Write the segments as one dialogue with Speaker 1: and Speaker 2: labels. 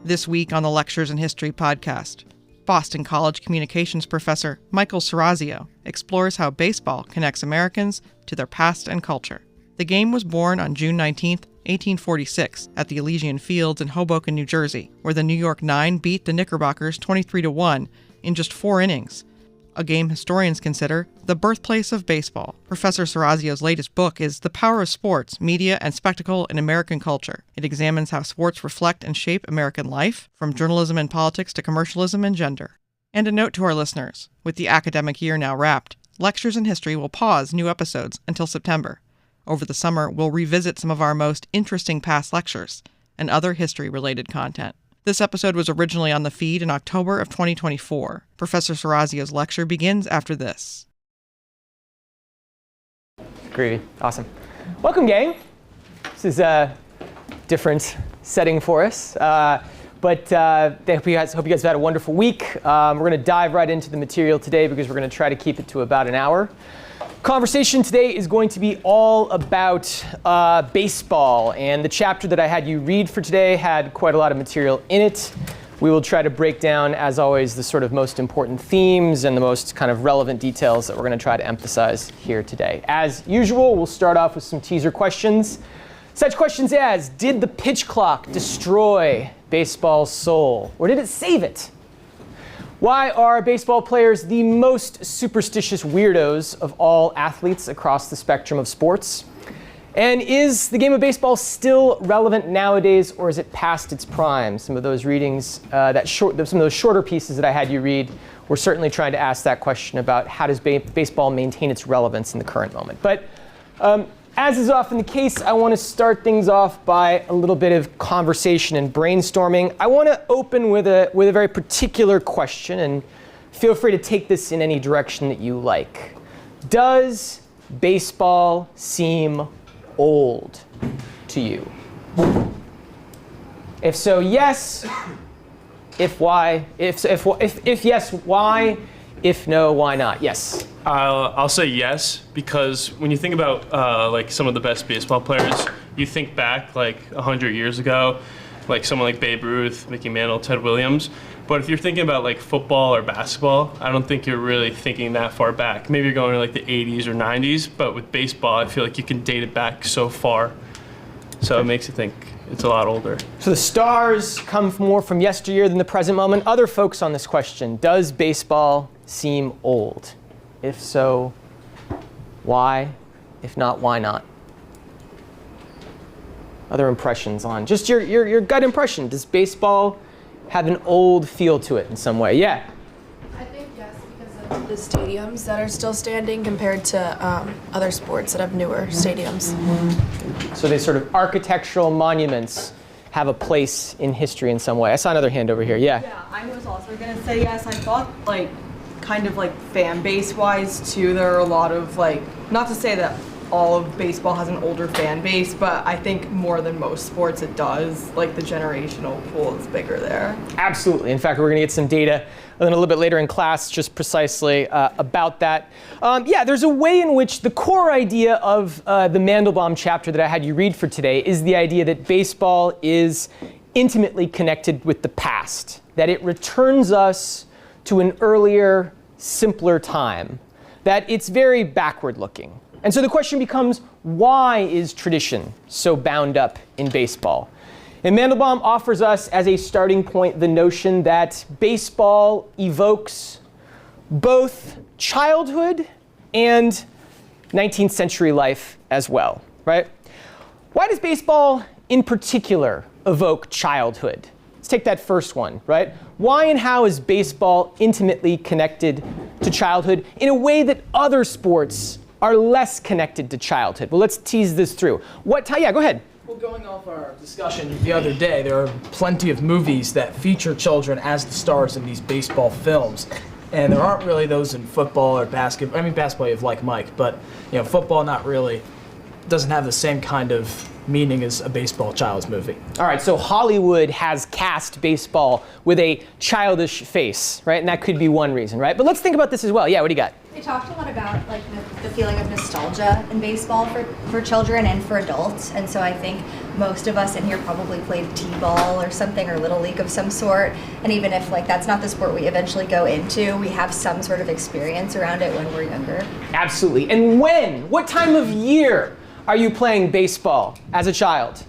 Speaker 1: This week on the Lectures in History podcast, Boston College communications professor Michael Serrazio explores how baseball connects Americans to their past and culture. The game was born on June 19, 1846, at the Elysian Fields in Hoboken, New Jersey, where the New York Nine beat the Knickerbockers 23-1 in just 4 innings, a game historians consider the birthplace of baseball. Professor Serrazio's latest book is The Power of Sports, Media, and Spectacle in American Culture. It examines how sports reflect and shape American life, from journalism and politics to commercialism and gender. And a note to our listeners, with the academic year now wrapped, Lectures in History will pause new episodes until September. Over the summer, we'll revisit some of our most interesting past lectures and other history-related content. This episode was originally on the feed in October of 2024. Professor Serrazio's lecture begins after this.
Speaker 2: Great. Awesome. Welcome, gang. This is a different setting for us. But I hope you guys have had a wonderful week. We're going to dive right into the material today because we're going to try to keep it to about an hour. Conversation today is going to be all about baseball, and the chapter that I had you read for today had quite a lot of material in it. We will try to break down, as always, the sort of most important themes and the most kind of relevant details that we're going to try to emphasize here today. As usual, we'll start off with some teaser questions. Such questions as, did the pitch clock destroy baseball's soul, or did it save it? Why are baseball players the most superstitious weirdos of all athletes across the spectrum of sports? And is the game of baseball still relevant nowadays, or is it past its prime? Some of those readings, some of those shorter pieces that I had you read, were certainly trying to ask that question about how does baseball maintain its relevance in the current moment. But as is often the case, I want to start things off by a little bit of conversation and brainstorming. I want to open with a very particular question, and feel free to take this in any direction that you like. Does baseball seem old to you? If so, yes. If why? If yes, why? If no, why not? Yes.
Speaker 3: I'll say yes, because when you think about like some of the best baseball players, you think back like 100 years ago, like someone like Babe Ruth, Mickey Mantle, Ted Williams. But if you're thinking about like football or basketball, I don't think you're really thinking that far back. Maybe you're going to like the 80s or 90s, but with baseball, I feel like you can date it back so far. So it makes you think it's a lot older.
Speaker 2: So the stars come more from yesteryear than the present moment. Other folks on this question, does baseball seem old? If so, why? If not, why not? Other impressions on just your gut impression. Does baseball have an old feel to it in some way? Yeah?
Speaker 4: I think yes, because of the stadiums that are still standing compared to other sports that have newer stadiums.
Speaker 2: So these sort of architectural monuments have a place in history in some way. I saw another hand over here. Yeah?
Speaker 5: Yeah, I was also going to say yes. I thought kind of fan base wise too, there are a lot of not to say that all of baseball has an older fan base, but I think more than most sports it does. The generational pool is bigger there.
Speaker 2: Absolutely. In fact, we're going to get some data a little bit later in class just precisely about that. Yeah, there's a way in which the core idea of the Mandelbaum chapter that I had you read for today is the idea that baseball is intimately connected with the past, that it returns us to an earlier, simpler time, that it's very backward looking. And so the question becomes, why is tradition so bound up in baseball? And Mandelbaum offers us as a starting point the notion that baseball evokes both childhood and 19th century life as well, right? Why does baseball in particular evoke childhood? Let's take that first one, right? Why and how is baseball intimately connected to childhood in a way that other sports are less connected to childhood? Well, let's tease this through. Yeah, go ahead.
Speaker 6: Well, going off our discussion the other day, there are plenty of movies that feature children as the stars in these baseball films. And there aren't really those in football or basketball. I mean, basketball you have like Mike, but football not really. Doesn't have the same kind of meaning as a baseball child's movie.
Speaker 2: All right, so Hollywood has cast baseball with a childish face, right? And that could be one reason, right? But let's think about this as well. Yeah, what do you got?
Speaker 7: We talked a lot about like the feeling of nostalgia in baseball for children and for adults, and so I think most of us in here probably played t-ball or something, or little league of some sort, and even if like that's not the sport we eventually go into, we have some sort of experience around it when we're younger.
Speaker 2: Absolutely. And what time of year are you playing baseball as a child?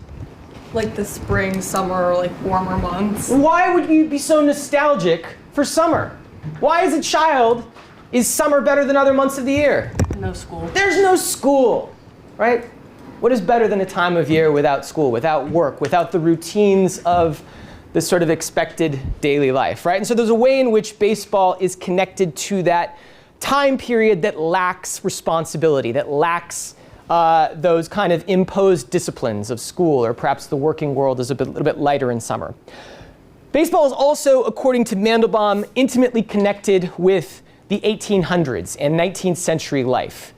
Speaker 5: Like the spring, summer, like warmer months.
Speaker 2: Why would you be so nostalgic for summer? Why, as a child, is summer better than other months of the year?
Speaker 5: No school.
Speaker 2: There's no school, right? What is better than a time of year without school, without work, without the routines of the sort of expected daily life, right? And so there's a way in which baseball is connected to that time period that lacks responsibility, that lacks those kind of imposed disciplines of school, or perhaps the working world is a little bit lighter in summer. Baseball is also, according to Mandelbaum, intimately connected with the 1800s and 19th century life.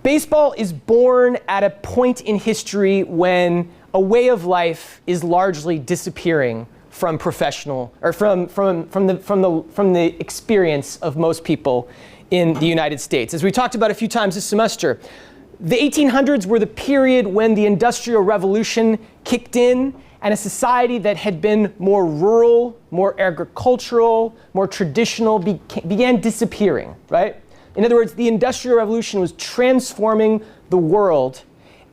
Speaker 2: Baseball is born at a point in history when a way of life is largely disappearing from professional, or from the experience of most people in the United States. As we talked about a few times this semester, the 1800s were the period when the Industrial Revolution kicked in, and a society that had been more rural, more agricultural, more traditional began disappearing, right? In other words, the Industrial Revolution was transforming the world,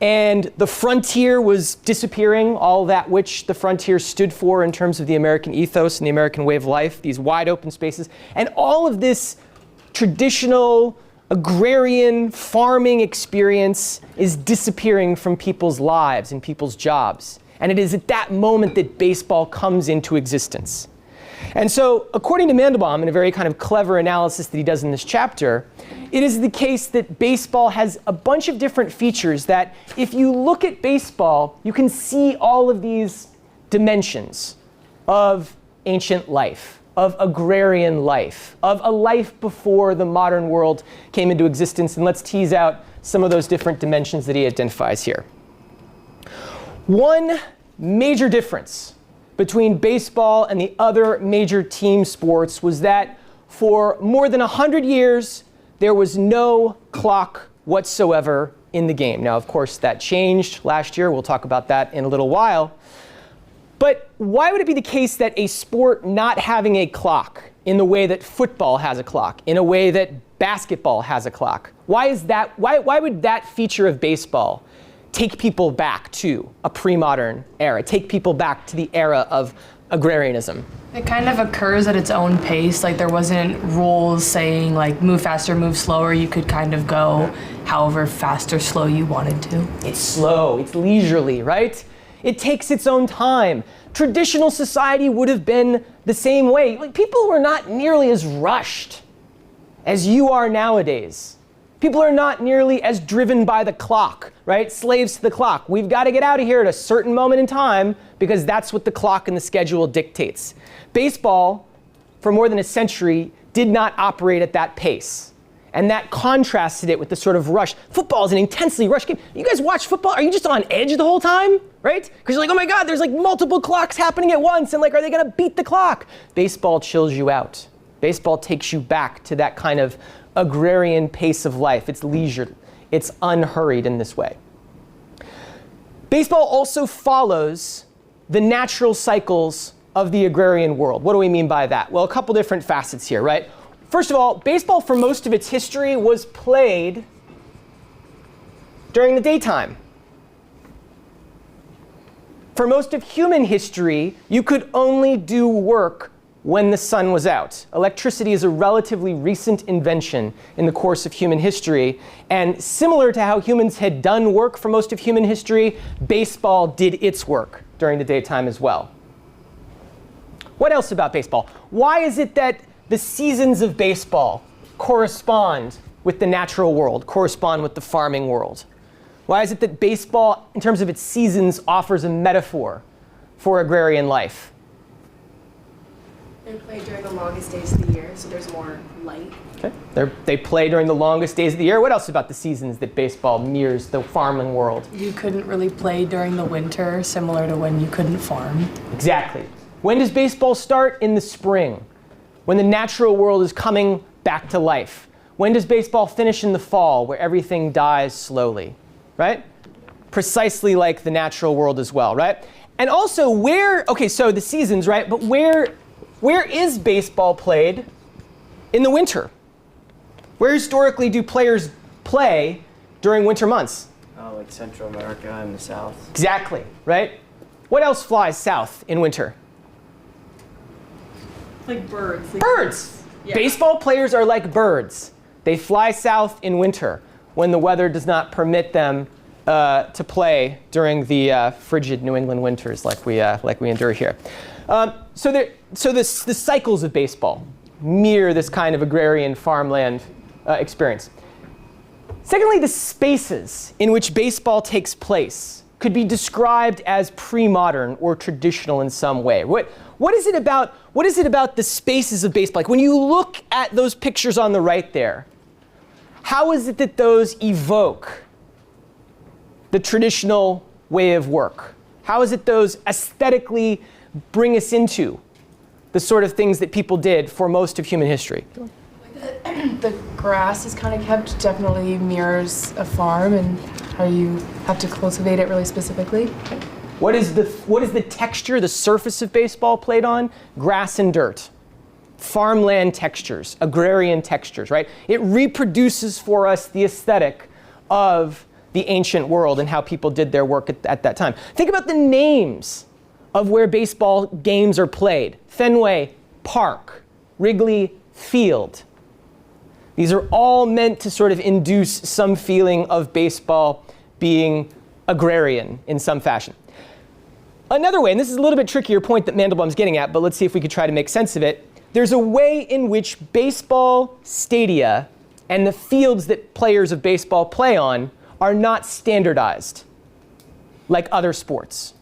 Speaker 2: and the frontier was disappearing, all that which the frontier stood for in terms of the American ethos and the American way of life, these wide open spaces. And all of this traditional agrarian farming experience is disappearing from people's lives and people's jobs. And it is at that moment that baseball comes into existence. And so, according to Mandelbaum, in a very kind of clever analysis that he does in this chapter, it is the case that baseball has a bunch of different features that, if you look at baseball, you can see all of these dimensions of ancient life, of agrarian life, of a life before the modern world came into existence. And let's tease out some of those different dimensions that he identifies here. One major difference between baseball and the other major team sports was that for more than 100 years, there was no clock whatsoever in the game. Now, of course, that changed last year. We'll talk about that in a little while. But why would it be the case that a sport not having a clock in the way that football has a clock, in a way that basketball has a clock? Why is that? Why would that feature of baseball take people back to a pre-modern era, take people back to the era of agrarianism?
Speaker 8: It kind of occurs at its own pace. Like there wasn't rules saying like move faster, move slower. You could kind of go however fast or slow you wanted to.
Speaker 2: It's slow, it's leisurely, right? It takes its own time. Traditional society would have been the same way. Like people were not nearly as rushed as you are nowadays. People are not nearly as driven by the clock, right? Slaves to the clock. We've got to get out of here at a certain moment in time because that's what the clock and the schedule dictates. Baseball, for more than a century, did not operate at that pace. And that contrasted it with the sort of rush. Football is an intensely rushed game. You guys watch football? Are you just on edge the whole time, right? Because you're like, oh my God, there's like multiple clocks happening at once. And like, are they going to beat the clock? Baseball chills you out. Baseball takes you back to that kind of agrarian pace of life. It's leisure. It's unhurried in this way. Baseball also follows the natural cycles of the agrarian world. What do we mean by that? Well, a couple different facets here, right? First of all, baseball for most of its history was played during the daytime. For most of human history, you could only do work when the sun was out. Electricity is a relatively recent invention in the course of human history. And similar to how humans had done work for most of human history, baseball did its work during the daytime as well. What else about baseball? Why is it that the seasons of baseball correspond with the natural world, correspond with the farming world? Why is it that baseball, in terms of its seasons, offers a metaphor for agrarian life?
Speaker 4: They play during the longest days of the year, so there's more light.
Speaker 2: Okay. They play during the longest days of the year. What else about the seasons that baseball mirrors the farming world?
Speaker 8: You couldn't really play during the winter, similar to when you couldn't farm.
Speaker 2: Exactly. When does baseball start? In the spring, when the natural world is coming back to life, When does baseball finish in the fall, where everything dies slowly, right? Precisely like the natural world as well, right? And also okay, so the seasons, right? But where is baseball played in the winter? Where historically do players play during winter months?
Speaker 9: Oh, like Central America and the South.
Speaker 2: Exactly, right? What else flies south in winter?
Speaker 5: Like birds.
Speaker 2: Birds!
Speaker 5: Yeah.
Speaker 2: Baseball players are like birds. They fly south in winter when the weather does not permit them to play during the frigid New England winters like we endure here. So the cycles of baseball mirror this kind of agrarian farmland experience. Secondly, the spaces in which baseball takes place could be described as pre-modern or traditional in some way. What is it about the spaces of baseball? Like when you look at those pictures on the right there, how is it that those evoke the traditional way of work? How is it those aesthetically bring us into the sort of things that people did for most of human history?
Speaker 4: The grass is kind of kept, definitely mirrors a farm and how you have to cultivate it really specifically.
Speaker 2: What is the texture, the surface of baseball played on? Grass and dirt. Farmland textures, agrarian textures, right? It reproduces for us the aesthetic of the ancient world and how people did their work at that time. Think about the names of where baseball games are played. Fenway Park, Wrigley Field. These are all meant to sort of induce some feeling of baseball being agrarian in some fashion. Another way, and this is a little bit trickier point that Mandelbaum's getting at, but let's see if we could try to make sense of it. There's a way in which baseball stadia and the fields that players of baseball play on are not standardized like other sports.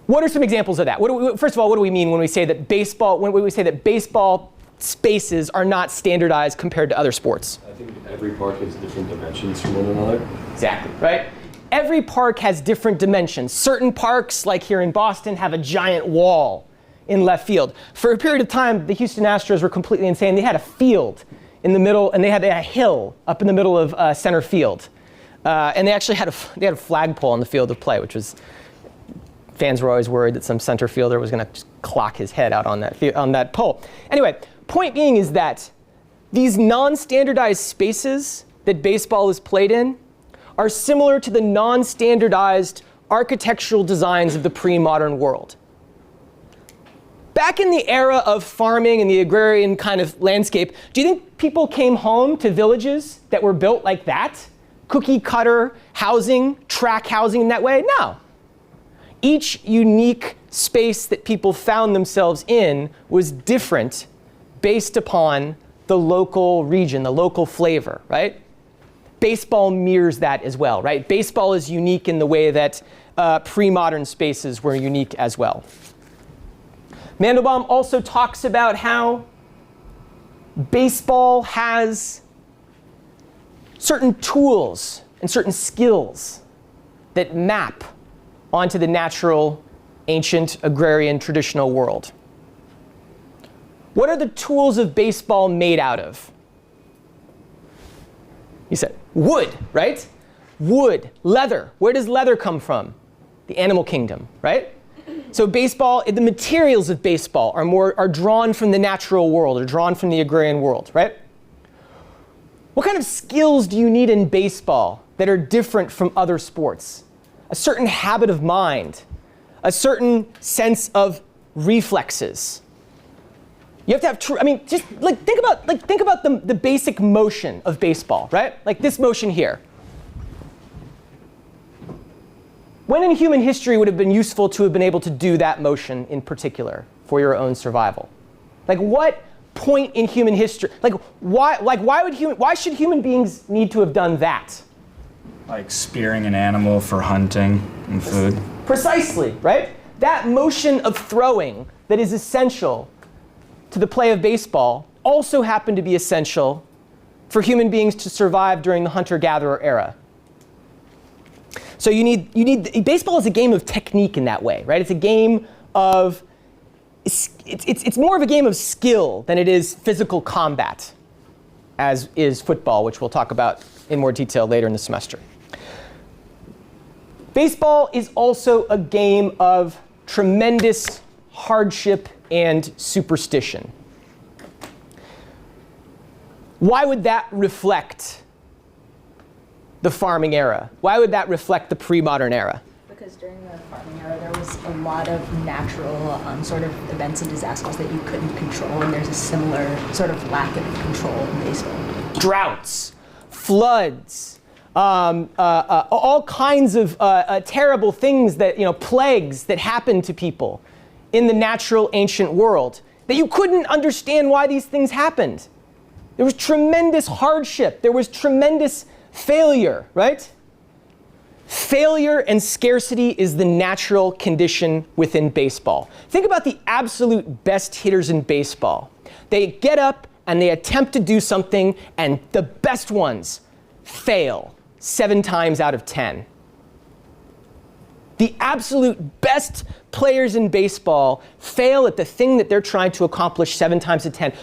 Speaker 2: What are some examples of that? First of all, what do we mean when we say that baseball spaces are not standardized compared to other sports?
Speaker 10: I think every park has different dimensions from one another.
Speaker 2: Exactly, right? Every park has different dimensions. Certain parks, like here in Boston, have a giant wall in left field. For a period of time, the Houston Astros were completely insane. They had a field in the middle, and they had a hill up in the middle of center field. And they actually had a flagpole on the field of play, which was, fans were always worried that some center fielder was going to just clock his head out on that pole. Anyway, point being is that these non-standardized spaces that baseball is played in are similar to the non-standardized architectural designs of the pre-modern world. Back in the era of farming and the agrarian kind of landscape, do you think people came home to villages that were built like that? Cookie cutter housing, track housing in that way? No. Each unique space that people found themselves in was different based upon the local region, the local flavor, right? Baseball mirrors that as well, right? Baseball is unique in the way that pre-modern spaces were unique as well. Mandelbaum also talks about how baseball has certain tools and certain skills that map onto the natural, ancient, agrarian, traditional world. What are the tools of baseball made out of? You said wood, right? Wood, leather. Where does leather come from? The animal kingdom, right? So baseball, the materials of baseball are drawn from the natural world, or drawn from the agrarian world, right? What kind of skills do you need in baseball that are different from other sports? A certain habit of mind, a certain sense of reflexes. You have to have just think about the basic motion of baseball, right? Like this motion here. When in human history would have been useful to have been able to do that motion in particular for your own survival? Like what point in human history? Why should human beings need to have done that?
Speaker 11: Like spearing an animal for hunting and food.
Speaker 2: Precisely, right? That motion of throwing that is essential to the play of baseball also happened to be essential for human beings to survive during the hunter-gatherer era. So baseball is a game of technique in that way, right? It's a game of it's more of a game of skill than it is physical combat, as is football, which we'll talk about in more detail later in the semester. Baseball is also a game of tremendous hardship and superstition. Why would that reflect the farming era? Why would that reflect the pre-modern era?
Speaker 12: Because during the farming era, there was a lot of natural sort of events and disasters that you couldn't control, and there's a similar sort of lack of control in baseball.
Speaker 2: Droughts, floods, all kinds of terrible things that, plagues that happened to people in the natural ancient world, that you couldn't understand why these things happened. There was tremendous hardship. There was tremendous failure, right? Failure and scarcity is the natural condition within baseball. Think about the absolute best hitters in baseball. They get up and they attempt to do something, and the best ones fail 7 times out of 10. The absolute best players in baseball fail at the thing that they're trying to accomplish 7 times out of 10.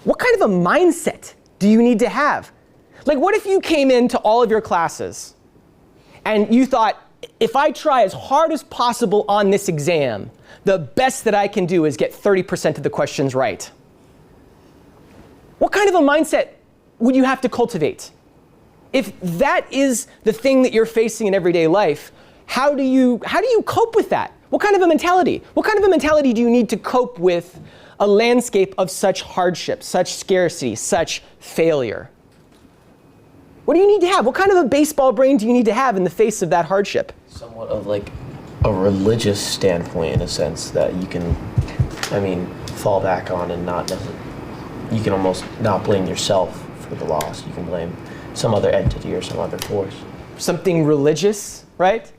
Speaker 2: What kind of a mindset do you need to have? Like, what if you came into all of your classes and you thought, if I try as hard as possible on this exam, the best that I can do is get 30% of the questions right? What kind of a mindset would you have to cultivate? If that is the thing that you're facing in everyday life, how do you cope with that? What kind of a mentality? What kind of a mentality do you need to cope with a landscape of such hardship, such scarcity, such failure? What do you need to have? What kind of a baseball brain do you need to have in the face of that hardship?
Speaker 9: Somewhat of like a religious standpoint, in a sense, that you can, fall back on and you can almost not blame yourself for the loss. You can blame some other entity or some other force. Something religious, right?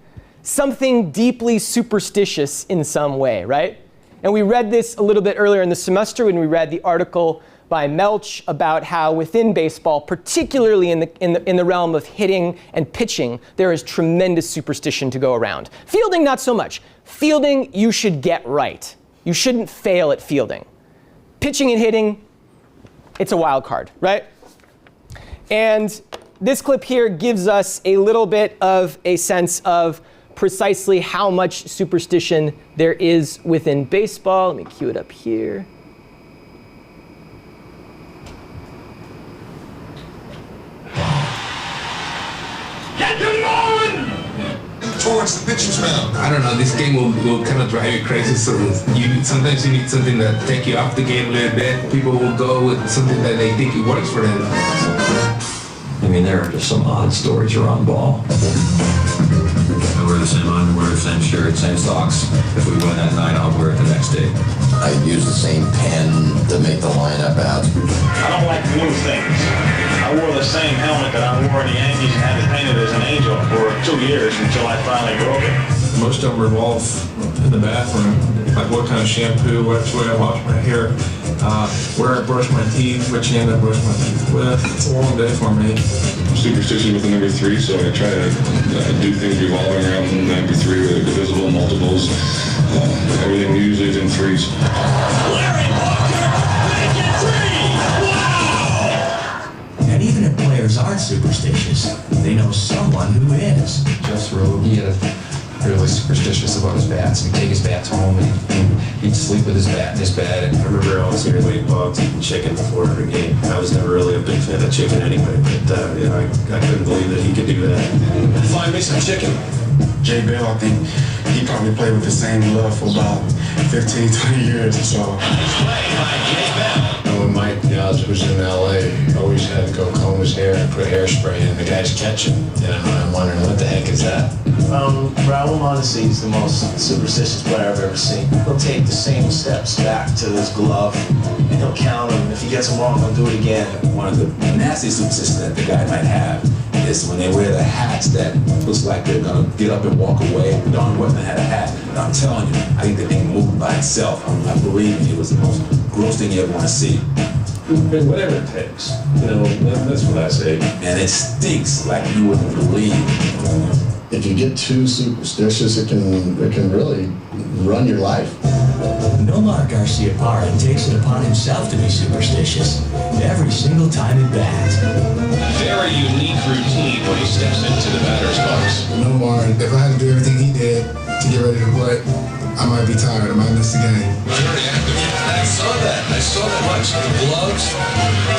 Speaker 9: Something deeply superstitious in some way, right? And we read this a little bit earlier in the semester when we read the article by Melch about how within baseball, particularly in the realm of hitting and pitching, there is tremendous superstition to go around. Fielding, not so much. Fielding, you should get right. You shouldn't fail at fielding. Pitching and hitting, it's a wild card, right? And this clip here gives us a little bit of a sense of precisely how much superstition there is within baseball. Let me cue it up here.
Speaker 13: Get them on! Towards the pitcher's mound. I don't know, this game will kind of drive you crazy. So sometimes you need something that take you off the game a little bit. People will go with something that they think it works for them.
Speaker 14: There are just some odd stories around ball. I wear the same underwear, same shirt, same socks. If we win that night, I'll wear it the next day.
Speaker 15: I use the same pen to make the lineup out.
Speaker 16: I don't like new things. I wore the same helmet that I wore in the Yankees and had it painted as an angel for 2 years until I finally broke it.
Speaker 13: Most of them revolve in the bathroom, like what kind of shampoo, which way I wash my hair, where I brush my teeth, which hand I brush my teeth with. It's a long day for me.
Speaker 10: Superstition with the number 3, so I try to do things revolving around the number 3, whether divisible, multiples, everything usually is in 3s.
Speaker 13: Larry Walker, make it 3! Wow!
Speaker 14: And even if players aren't superstitious, they know someone who is.
Speaker 17: Just he had really superstitious about his bats. He'd take his bats home and he'd sleep with his bat in his bed. And
Speaker 18: I remember always hearing late bugs eating chicken before every game. I was never really a big fan of chicken anyway, but I couldn't believe that he could do that.
Speaker 13: Find me some chicken. Jay Bell, I think he probably played with the same glove for about 15, 20 years or so.
Speaker 17: When Mike Gouge was in LA, always had to go comb his hair and put hairspray in the guy's catching. I'm wondering, what the heck is that?
Speaker 19: Raul Mondesi is the most superstitious player I've ever seen. He'll take the same steps back to this glove, and he'll count them. If he gets them wrong, he'll do it again.
Speaker 14: One of the nasty superstitions that the guy might have is when they wear the hats that looks like they're gonna get up and walk away. Don wasn't had a hat, but I'm telling you, I think the thing moved by itself. I believe it was the most gross thing you ever want to see.
Speaker 18: Whatever it takes, that's what I say.
Speaker 14: And it stinks like you wouldn't believe.
Speaker 15: If you get too superstitious, it can really run your life.
Speaker 20: Nomar Garcia Parra takes it upon himself to be superstitious every single time at bat.
Speaker 18: Very unique routine when he steps into the batter's box.
Speaker 17: Nomar, if I had to do everything he did to get ready to play, I might be tired. I might miss the game.
Speaker 14: Very active. And I saw that. I saw that much. The gloves,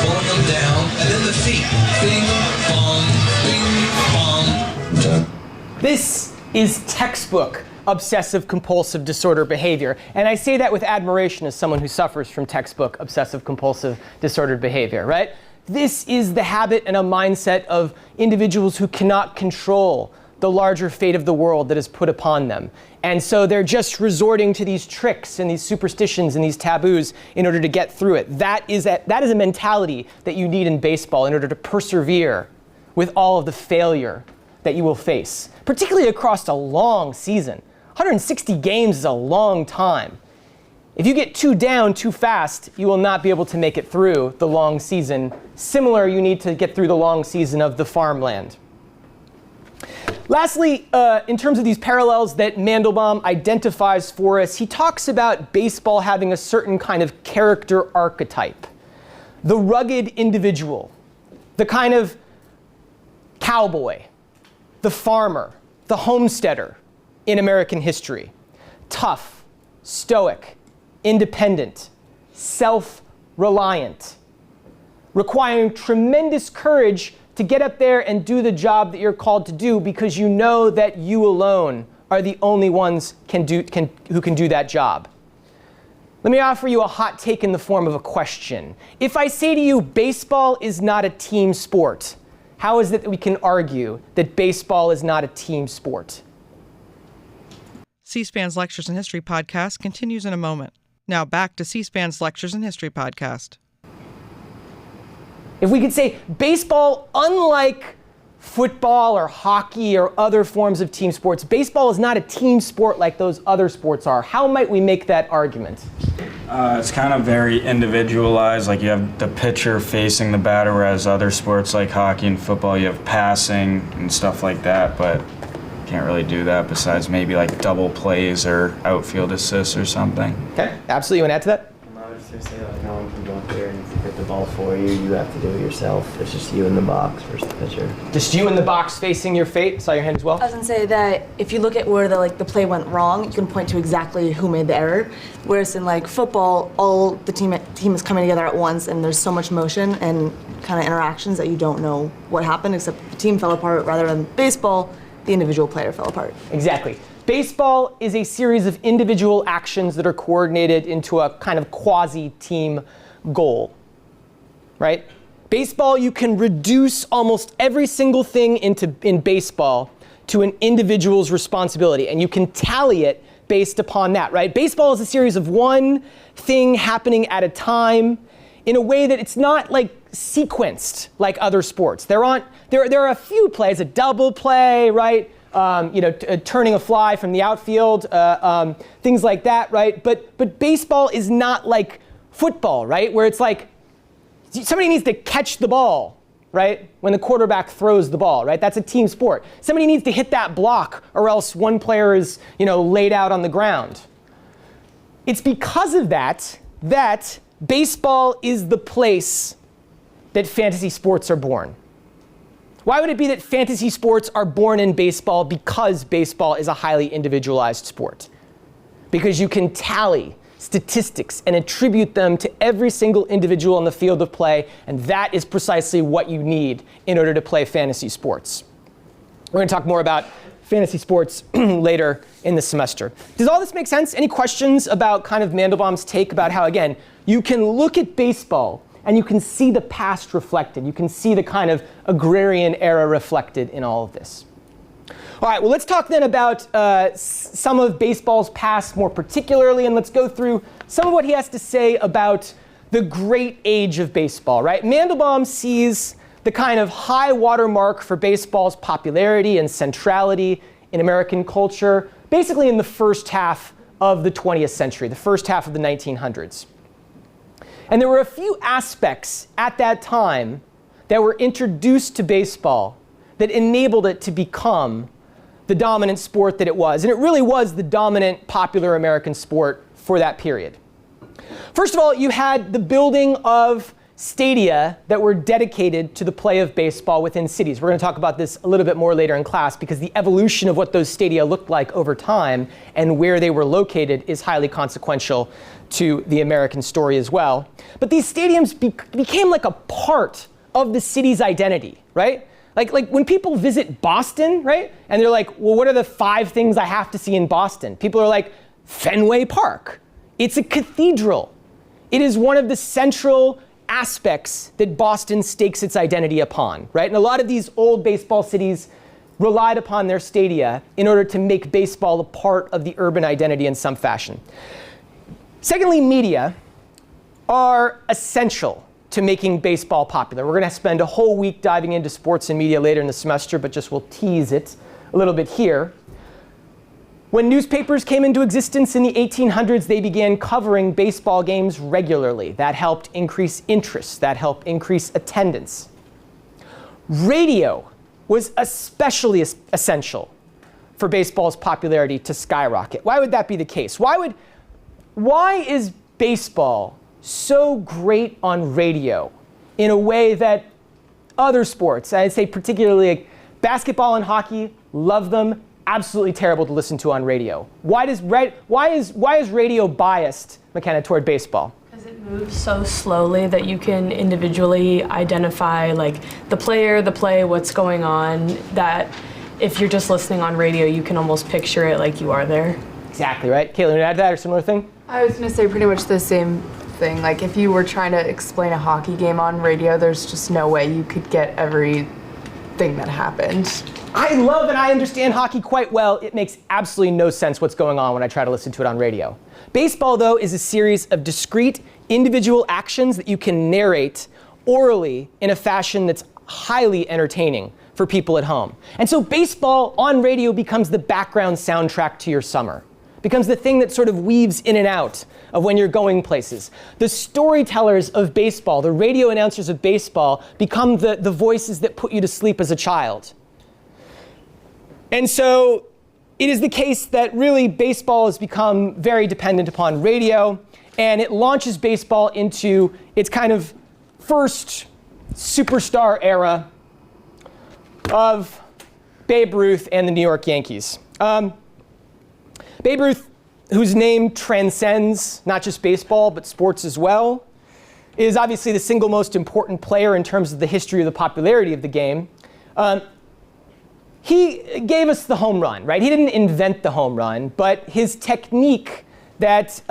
Speaker 14: pulling them down, and then the feet. Bing, bong, bing, bong.
Speaker 2: This is textbook obsessive-compulsive disorder behavior. And I say that with admiration as someone who suffers from textbook obsessive-compulsive disordered behavior, right? This is the habit and a mindset of individuals who cannot control the larger fate of the world that is put upon them. And so they're just resorting to these tricks and these superstitions and these taboos in order to get through it. That is a mentality that you need in baseball in order to persevere with all of the failure that you will face, particularly across a long season. 160 games is a long time. If you get too down too fast, you will not be able to make it through the long season. Similar, you need to get through the long season of the farmland. Lastly, in terms of these parallels that Mandelbaum identifies for us, he talks about baseball having a certain kind of character archetype. The rugged individual, the kind of cowboy, the farmer, the homesteader in American history. Tough, stoic, independent, self-reliant, requiring tremendous courage to get up there and do the job that you're called to do because you know that you alone are the only ones who can do that job. Let me offer you a hot take in the form of a question. If I say to you, baseball is not a team sport, how is it that we can argue that baseball is not a team sport?
Speaker 1: C-SPAN's Lectures in History podcast continues in a moment. Now back to C-SPAN's Lectures in History podcast.
Speaker 2: If we could say baseball, unlike football or hockey or other forms of team sports, baseball is not a team sport like those other sports are. How might we make that argument?
Speaker 11: It's kind of very individualized. Like you have the pitcher facing the batter, whereas other sports like hockey and football, you have passing and stuff like that, but can't really do that besides maybe like double plays or outfield assists or something.
Speaker 2: Okay, absolutely. You want to add to that?
Speaker 9: I was just saying, like, no one can go up there and hit the ball for you. You have to do it yourself. It's just you in the box versus the pitcher.
Speaker 2: Just you in the box facing your fate? Saw your hand as well?
Speaker 21: I was going to say that if you look at where the play went wrong, you can point to exactly who made the error. Whereas in like football, all the team is coming together at once and there's so much motion and kind of interactions that you don't know what happened except the team fell apart, rather than baseball, the individual player fell apart.
Speaker 2: Exactly. Baseball is a series of individual actions that are coordinated into a kind of quasi-team goal, right? Baseball, you can reduce almost every single thing in baseball to an individual's responsibility, and you can tally it based upon that, right? Baseball is a series of one thing happening at a time in a way that it's not like sequenced like other sports. There are a few plays, a double play, right? Turning a fly from the outfield, things like that, right? But baseball is not like football, right? Where it's like somebody needs to catch the ball, right? When the quarterback throws the ball, right? That's a team sport. Somebody needs to hit that block or else one player is, laid out on the ground. It's because of that baseball is the place that fantasy sports are born. Why would it be that fantasy sports are born in baseball? Because baseball is a highly individualized sport. Because you can tally statistics and attribute them to every single individual on the field of play, and that is precisely what you need in order to play fantasy sports. We're going to talk more about fantasy sports later in the semester. Does all this make sense? Any questions about kind of Mandelbaum's take about how, again, you can look at baseball and you can see the past reflected. You can see the kind of agrarian era reflected in all of this. All right, well, let's talk then about some of baseball's past more particularly, and let's go through some of what he has to say about the great age of baseball, right? Mandelbaum sees the kind of high watermark for baseball's popularity and centrality in American culture, basically in the first half of the 20th century, the first half of the 1900s. And there were a few aspects at that time that were introduced to baseball that enabled it to become the dominant sport that it was. And it really was the dominant popular American sport for that period. First of all, you had the building of stadia that were dedicated to the play of baseball within cities. We're going to talk about this a little bit more later in class because the evolution of what those stadia looked like over time and where they were located is highly consequential to the American story as well. But these stadiums became like a part of the city's identity, right? Like when people visit Boston, right? And they're like, well, what are the 5 things I have to see in Boston? People are like, Fenway Park. It's a cathedral. It is one of the central aspects that Boston stakes its identity upon, right? And a lot of these old baseball cities relied upon their stadia in order to make baseball a part of the urban identity in some fashion. Secondly, media are essential to making baseball popular. We're going to spend a whole week diving into sports and media later in the semester, but just we'll tease it a little bit here. When newspapers came into existence in the 1800s, they began covering baseball games regularly. That helped increase interest. That helped increase attendance. Radio was especially essential for baseball's popularity to skyrocket. Why would that be the case? Why is baseball so great on radio in a way that other sports, I'd say particularly like basketball and hockey, love them, absolutely terrible to listen to on radio? Why is radio biased, McKenna, toward baseball?
Speaker 8: Because it moves so slowly that you can individually identify like the player, the play, what's going on, that if you're just listening on radio, you can almost picture it like you are there.
Speaker 2: Exactly, right? Caitlin, you add to that or similar thing?
Speaker 4: I was going to say pretty much the same thing. Like if you were trying to explain a hockey game on radio, there's just no way you could get everything that happened.
Speaker 2: I love and I understand hockey quite well. It makes absolutely no sense what's going on when I try to listen to it on radio. Baseball, though, is a series of discrete individual actions that you can narrate orally in a fashion that's highly entertaining for people at home. And so baseball on radio becomes the background soundtrack to your summer. Becomes the thing that sort of weaves in and out of when you're going places. The storytellers of baseball, the radio announcers of baseball, become the voices that put you to sleep as a child. And so it is the case that really baseball has become very dependent upon radio, and it launches baseball into its kind of first superstar era of Babe Ruth and the New York Yankees. Babe Ruth, whose name transcends not just baseball, but sports as well, is obviously the single most important player in terms of the history of the popularity of the game. He gave us the home run, right? He didn't invent the home run, but his technique that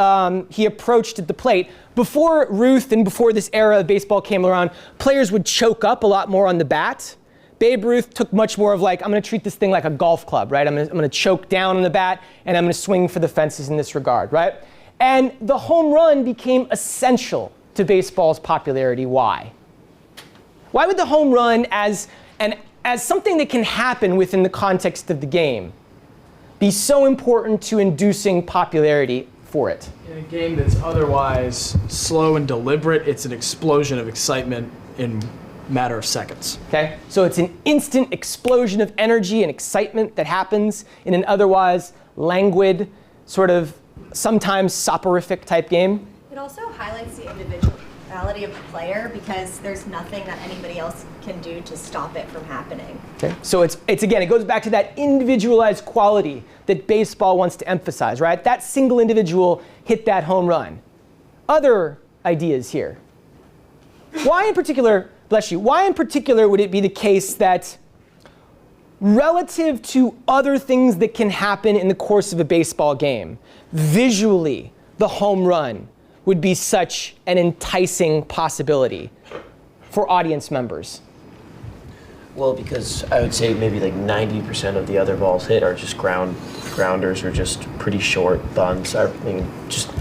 Speaker 2: he approached at the plate. Before Ruth and before this era of baseball came around, players would choke up a lot more on the bat. Babe Ruth took much more of like, I'm going to treat this thing like a golf club, right? I'm going to choke down on the bat, and I'm going to swing for the fences in this regard, right? And the home run became essential to baseball's popularity. Why? Why would the home run as something that can happen within the context of the game be so important to inducing popularity for it?
Speaker 6: In a game that's otherwise slow and deliberate, it's an explosion of excitement in a matter of seconds.
Speaker 2: Okay, so it's an instant explosion of energy and excitement that happens in an otherwise languid, sort of sometimes soporific type game.
Speaker 7: It also highlights the individuality of the player because there's nothing that anybody else can do to stop it from happening.
Speaker 2: Okay, so it's again, it goes back to that individualized quality that baseball wants to emphasize, right? That single individual hit that home run. Other ideas here. Why in particular, bless you, why in particular would it be the case that relative to other things that can happen in the course of a baseball game, visually, the home run would be such an enticing possibility for audience members?
Speaker 9: Well, because I would say maybe like 90% of the other balls hit are just grounders or just pretty short bunts. I mean, just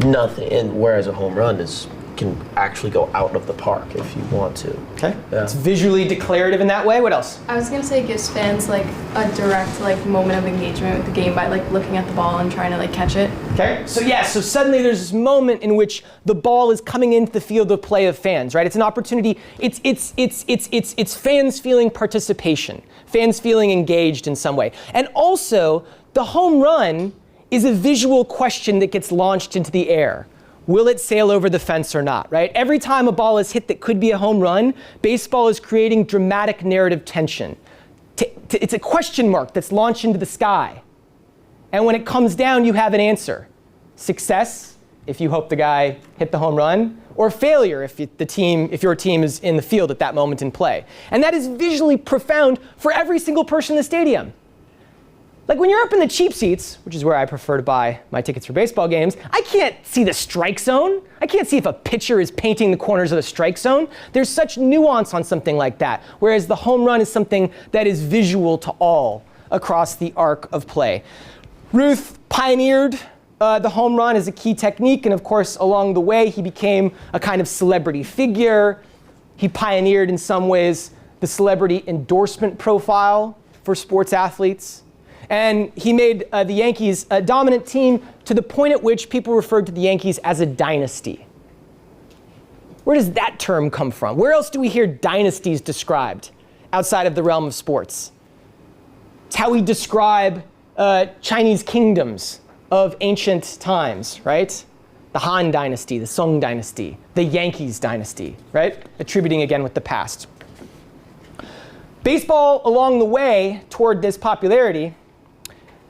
Speaker 9: nothing. And whereas a home run can actually go out of the park if you want to.
Speaker 2: Okay.
Speaker 9: Yeah.
Speaker 2: It's visually declarative in that way. What else?
Speaker 4: I was gonna say it gives fans like a direct moment of engagement with the game by like looking at the ball and trying to catch it.
Speaker 2: Okay. So so suddenly there's this moment in which the ball is coming into the field of play of fans, right? It's an opportunity. It's fans feeling participation, Fans feeling engaged in some way. And also, the home run is a visual question that gets launched into the air. Will it sail over the fence or not, right? Every time a ball is hit that could be a home run, baseball is creating dramatic narrative tension. It's a question mark that's launched into the sky. And when it comes down, you have an answer. Success, if you hope the guy hit the home run, or failure if your team is in the field at that moment in play. And that is visually profound for every single person in the stadium. Like when you're up in the cheap seats, which is where I prefer to buy my tickets for baseball games, I can't see the strike zone. I can't see if a pitcher is painting the corners of the strike zone. There's such nuance on something like that, whereas the home run is something that is visual to all across the arc of play. Ruth pioneered the home run as a key technique, and of course, along the way, he became a kind of celebrity figure. He pioneered, in some ways, the celebrity endorsement profile for sports athletes. And he made the Yankees a dominant team to the point at which people referred to the Yankees as a dynasty. Where does that term come from? Where else do we hear dynasties described outside of the realm of sports? It's how we describe Chinese kingdoms of ancient times, right? The Han Dynasty, the Song Dynasty, the Yankees Dynasty, right? Attributing again with the past. Baseball, along the way toward this popularity,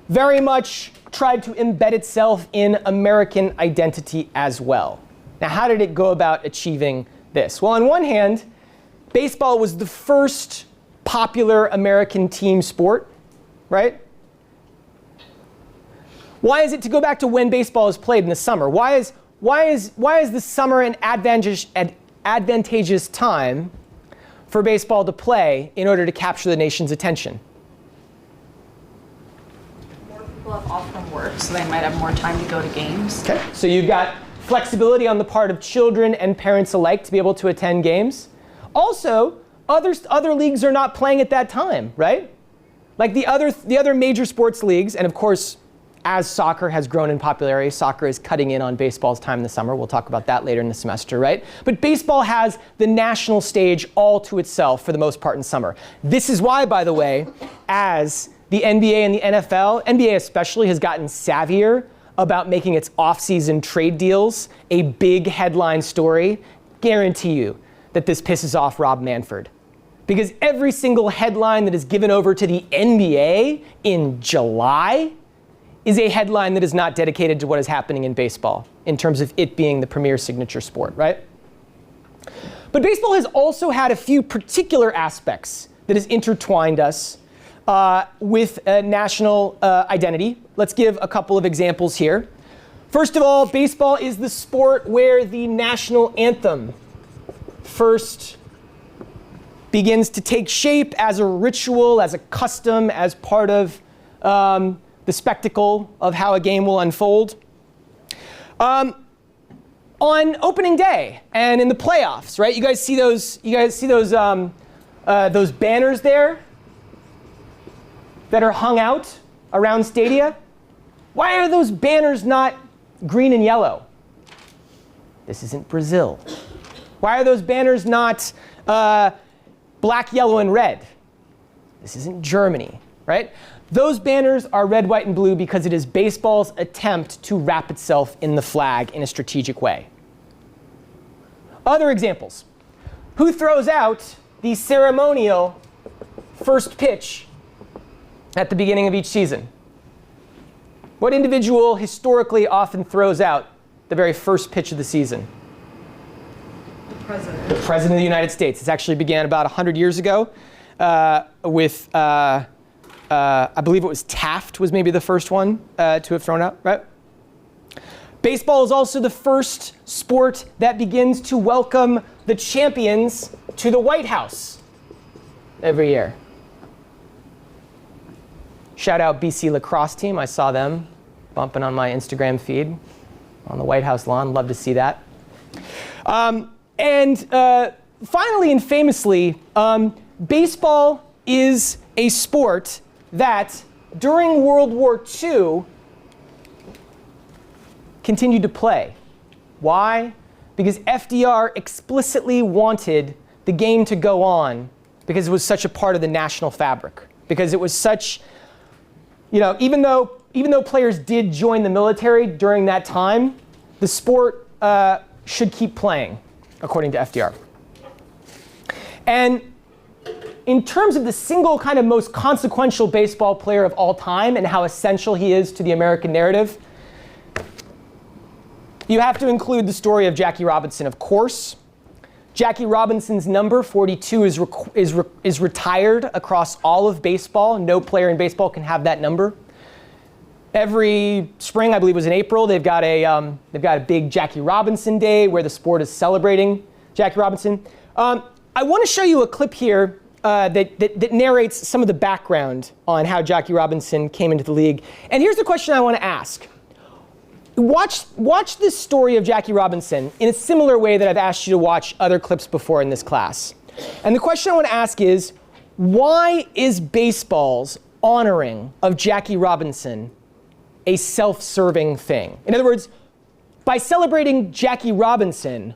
Speaker 2: very much tried to embed itself in American identity as well. Now, how did it go about achieving this? Well, on one hand, baseball was the first popular American team sport, right? Why is it, to go back to when baseball is played in the summer, why is the summer an advantageous time for baseball to play in order to capture the nation's attention?
Speaker 12: More people have off from work, so they might have more time to go to games.
Speaker 2: Okay, so you've got flexibility on the part of children and parents alike to be able to attend games. Also, other leagues are not playing at that time, right? Like the other major sports leagues, and of course, as soccer has grown in popularity, soccer is cutting in on baseball's time in the summer. We'll talk about that later in the semester, right? But baseball has the national stage all to itself for the most part in summer. This is why, by the way, as the NBA and the NFL, NBA especially, has gotten savvier about making its off-season trade deals a big headline story, guarantee you that this pisses off Rob Manfred. Because every single headline that is given over to the NBA in July is a headline that is not dedicated to what is happening in baseball in terms of it being the premier signature sport, right? But baseball has also had a few particular aspects that has intertwined us with a national identity. Let's give a couple of examples here. First of all, baseball is the sport where the national anthem first begins to take shape as a ritual, as a custom, as part of the spectacle of how a game will unfold. On opening day and in the playoffs, right? You guys see those banners there that are hung out around stadia? Why are those banners not green and yellow? This isn't Brazil. Why are those banners not black, yellow, and red? This isn't Germany, right? Those banners are red, white, and blue because it is baseball's attempt to wrap itself in the flag in a strategic way. Other examples. Who throws out the ceremonial first pitch at the beginning of each season? What individual historically often throws out the very first pitch of the season?
Speaker 5: The president.
Speaker 2: The President of the United States. This actually began about 100 years ago with I believe it was Taft was maybe the first one to have thrown out, right? Baseball is also the first sport that begins to welcome the champions to the White House every year. Shout out BC lacrosse team. I saw them bumping on my Instagram feed on the White House lawn. Love to see that. And finally and famously, baseball is a sport that during World War II continued to play. Why? Because FDR explicitly wanted the game to go on because it was such a part of the national fabric, because it was such, even though players did join the military during that time, the sport should keep playing, according to FDR. And in terms of the single kind of most consequential baseball player of all time and how essential he is to the American narrative, you have to include the story of Jackie Robinson, of course. Jackie Robinson's number 42 is retired across all of baseball. No player in baseball can have that number. Every spring, I believe it was in April, they've got a big Jackie Robinson Day where the sport is celebrating Jackie Robinson. I want to show you a clip here that narrates some of the background on how Jackie Robinson came into the league. And here's the question I want to ask. Watch this story of Jackie Robinson in a similar way that I've asked you to watch other clips before in this class. And the question I want to ask is, why is baseball's honoring of Jackie Robinson a self-serving thing? In other words, by celebrating Jackie Robinson,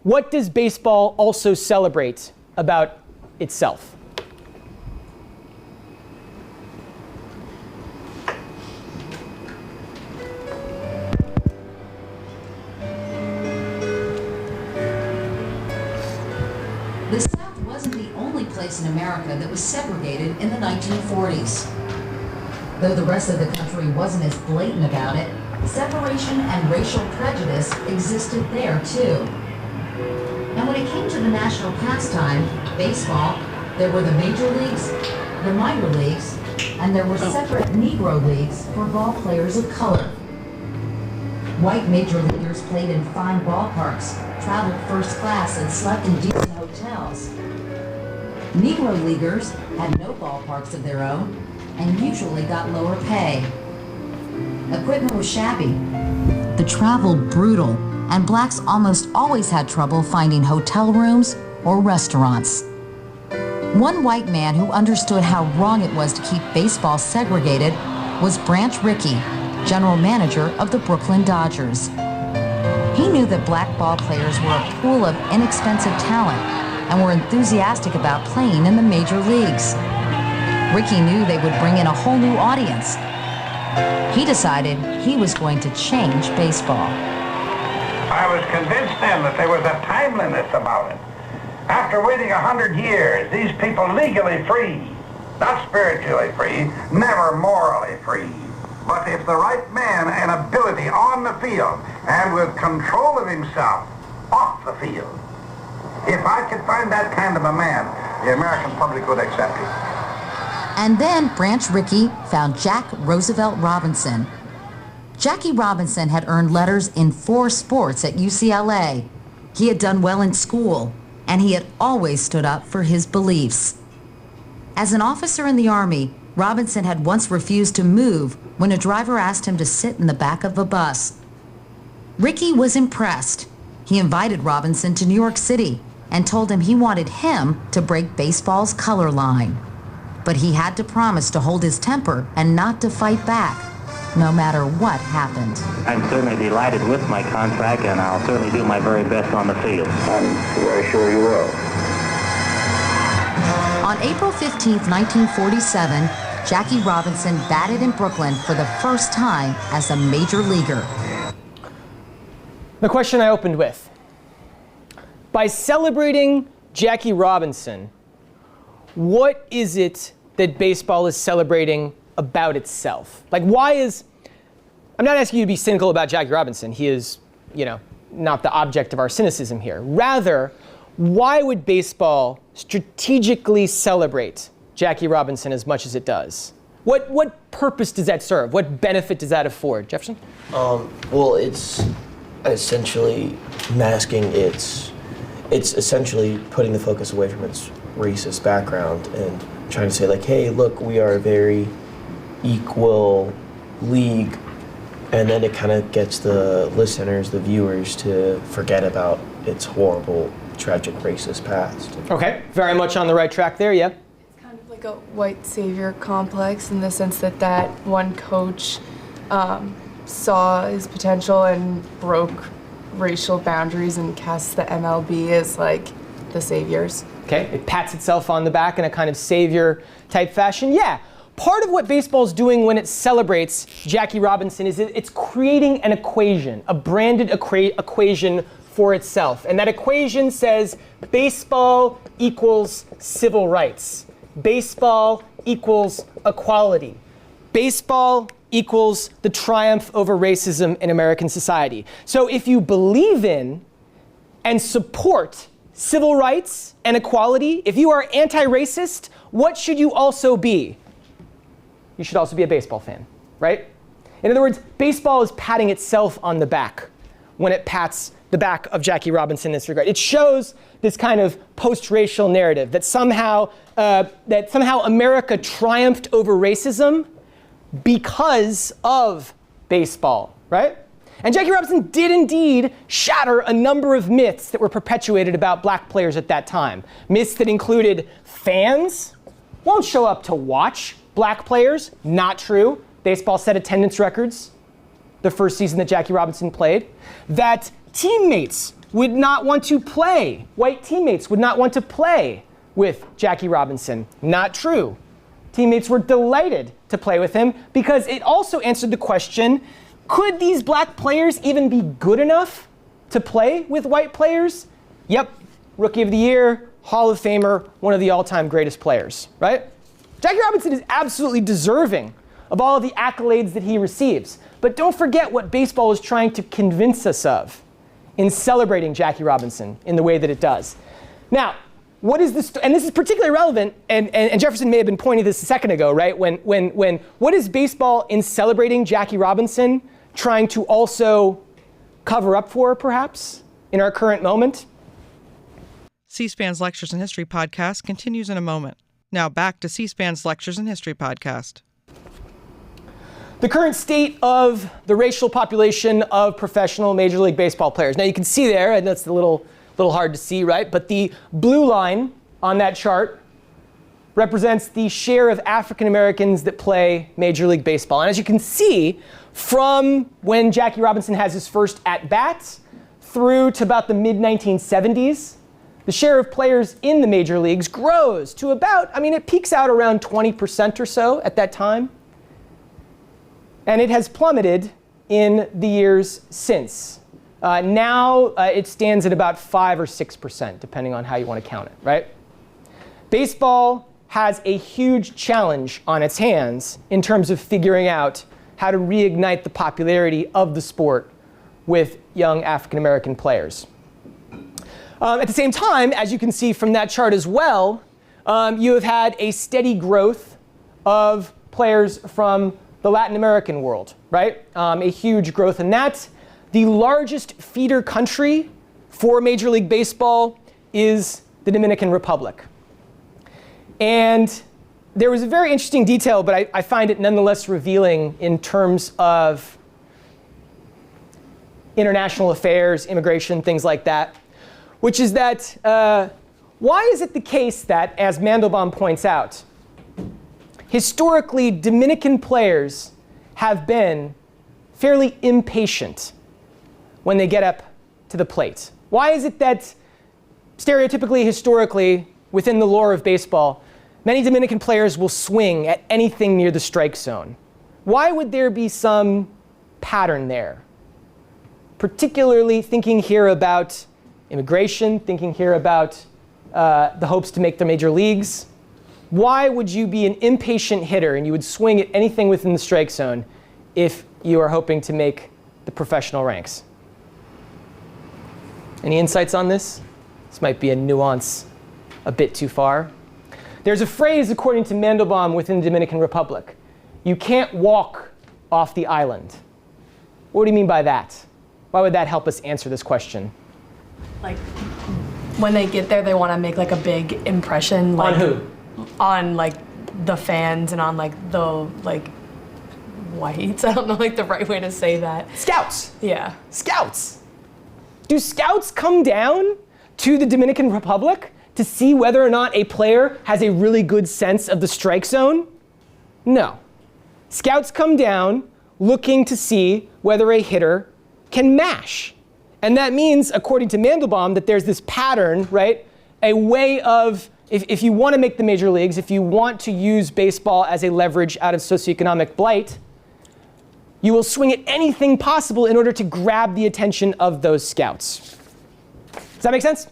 Speaker 2: what does baseball also celebrate about itself?
Speaker 3: The South wasn't the only place in America that was segregated in the 1940s. Though the rest of the country wasn't as blatant about it, separation and racial prejudice existed there too. And when it came to the national pastime, baseball, there were the major leagues, the minor leagues, and there were separate Negro leagues for ball players of color. White major leaguers played in fine ballparks, traveled first class, and slept in decent hotels. Negro leaguers had no ballparks of their own and usually got lower pay. Equipment was shabby, the travel brutal, and blacks almost always had trouble finding hotel rooms or restaurants. One white man who understood how wrong it was to keep baseball segregated was Branch Rickey, general manager of the Brooklyn Dodgers. He knew that black ball players were a pool of inexpensive talent and were enthusiastic about playing in the major leagues. Rickey knew they would bring in a whole new audience. He decided he was going to change baseball.
Speaker 22: I was convinced then that there was a timeliness about it. After waiting 100 years, these people legally free, not spiritually free, never morally free. But if the right man and ability on the field and with control of himself off the field, if I could find that kind of a man, the American public would accept him.
Speaker 3: And then Branch Rickey found Jack Roosevelt Robinson. Jackie Robinson had earned letters in 4 sports at UCLA. He had done well in school, and he had always stood up for his beliefs. As an officer in the Army, Robinson had once refused to move when a driver asked him to sit in the back of a bus. Rickey was impressed. He invited Robinson to New York City and told him he wanted him to break baseball's color line. But he had to promise to hold his temper and not to fight back, no matter what happened.
Speaker 23: I'm certainly delighted with my contract, and I'll certainly do my very best on the field.
Speaker 22: I'm very sure you will.
Speaker 3: On April 15, 1947, Jackie Robinson batted in Brooklyn for the first time as a major leaguer.
Speaker 2: The question I opened with. By celebrating Jackie Robinson, what is it that baseball is celebrating about itself? Like, why is... I'm not asking you to be cynical about Jackie Robinson. He is, not the object of our cynicism here. Rather, why would baseball strategically celebrate Jackie Robinson as much as it does? What purpose does that serve? What benefit does that afford? Jefferson?
Speaker 9: Well, it's essentially masking it's essentially putting the focus away from its racist background and trying to say, like, hey, look, we are a very equal league. And then it kind of gets the listeners, the viewers, to forget about its horrible, tragic, racist past.
Speaker 2: Okay, very much on the right track there, yeah.
Speaker 4: Like a white savior complex in the sense that one coach saw his potential and broke racial boundaries and cast the MLB as like the saviors.
Speaker 2: Okay, it pats itself on the back in a kind of savior type fashion. Yeah, part of what baseball's doing when it celebrates Jackie Robinson is it's creating an equation, a branded equation for itself. And that equation says baseball equals civil rights. Baseball equals equality. Baseball equals the triumph over racism in American society. So if you believe in and support civil rights and equality, if you are anti-racist, what should you also be? You should also be a baseball fan, right? In other words, baseball is patting itself on the back when it pats the back of Jackie Robinson in this regard. It shows this kind of post-racial narrative that somehow America triumphed over racism because of baseball, right? And Jackie Robinson did indeed shatter a number of myths that were perpetuated about black players at that time. Myths that included fans won't show up to watch black players. Not true. Baseball set attendance records the first season that Jackie Robinson played. That teammates would not want to play, white teammates would not want to play with Jackie Robinson. Not true. Teammates were delighted to play with him because it also answered the question, could these black players even be good enough to play with white players? Yep, Rookie of the Year, Hall of Famer, one of the all-time greatest players, right? Jackie Robinson is absolutely deserving of all of the accolades that he receives. But don't forget what baseball is trying to convince us of in celebrating Jackie Robinson in the way that it does. Now, what is this? And this is particularly relevant, and Jefferson may have been pointing this a second ago, right? When what is baseball in celebrating Jackie Robinson trying to also cover up for, perhaps, in our current moment?
Speaker 1: C-SPAN's Lectures in History podcast continues in a moment. Now back to C-SPAN's Lectures in History podcast.
Speaker 2: The current state of the racial population of professional Major League Baseball players. Now you can see there, and that's a little hard to see, right? But the blue line on that chart represents the share of African Americans that play Major League Baseball. And as you can see, from when Jackie Robinson has his first at-bats through to about the mid-1970s, the share of players in the major leagues grows to about, it peaks out around 20% or so at that time. And it has plummeted in the years since. Now it stands at about 5 or 6%, depending on how you want to count it, right? Baseball has a huge challenge on its hands in terms of figuring out how to reignite the popularity of the sport with young African American players. At the same time, as you can see from that chart as well, you have had a steady growth of players from the Latin American world, right? A huge growth in that. The largest feeder country for Major League Baseball is the Dominican Republic. And there was a very interesting detail, but I find it nonetheless revealing in terms of international affairs, immigration, things like that, which is that why is it the case that, as Mandelbaum points out, historically Dominican players have been fairly impatient when they get up to the plate? Why is it that stereotypically, historically, within the lore of baseball, many Dominican players will swing at anything near the strike zone? Why would there be some pattern there? Particularly thinking here about immigration, thinking here about the hopes to make the major leagues. Why would you be an impatient hitter and you would swing at anything within the strike zone if you are hoping to make the professional ranks? Any insights on this? This might be a nuance a bit too far. There's a phrase, according to Mandelbaum, within the Dominican Republic. You can't walk off the island. What do you mean by that? Why would that help us answer this question?
Speaker 8: Like, when they get there, they want to make like a big impression. Like,
Speaker 2: on who?
Speaker 8: On like the fans and on like the whites. I don't know like the right way to say that.
Speaker 2: Scouts.
Speaker 8: Yeah.
Speaker 2: Scouts. Do scouts come down to the Dominican Republic to see whether or not a player has a really good sense of the strike zone? No. Scouts come down looking to see whether a hitter can mash. And that means, according to Mandelbaum, that there's this pattern, right? a way of, if you want to make the major leagues, if you want to use baseball as a leverage out of socioeconomic blight, you will swing at anything possible in order to grab the attention of those scouts. Does that make sense?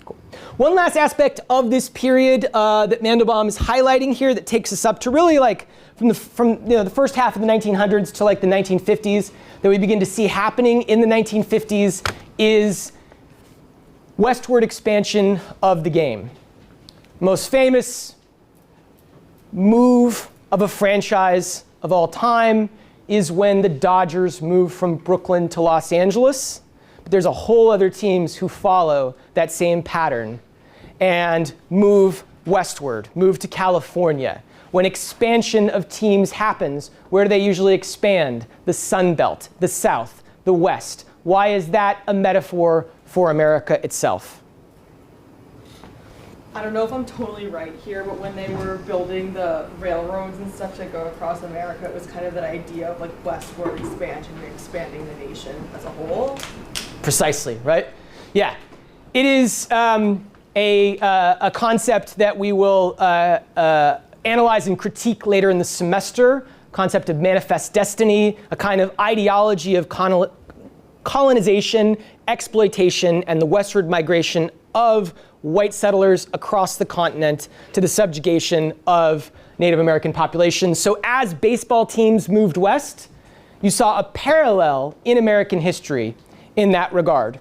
Speaker 2: Cool. One last aspect of this period that Mandelbaum is highlighting here that takes us up to really like from the first half of the 1900s to like the 1950s that we begin to see happening in the 1950s is westward expansion of the game. Most famous move of a franchise of all time is when the Dodgers move from Brooklyn to Los Angeles. But there's a whole other teams who follow that same pattern and move westward, move to California. When expansion of teams happens, where do they usually expand? The Sun Belt, the South, the West. Why is that a metaphor for America itself?
Speaker 5: I don't know if I'm totally right here, but when they were building the railroads and stuff to go across America, it was kind of that idea of like westward expansion, expanding the nation as a whole. Precisely, right? Yeah. It is a concept that we will analyze and critique later in the semester, concept of manifest destiny, a kind of ideology of colonization, exploitation, and the westward migration of white settlers across the continent to the subjugation of Native American populations. So as baseball teams moved west, you saw a parallel in American history in that regard.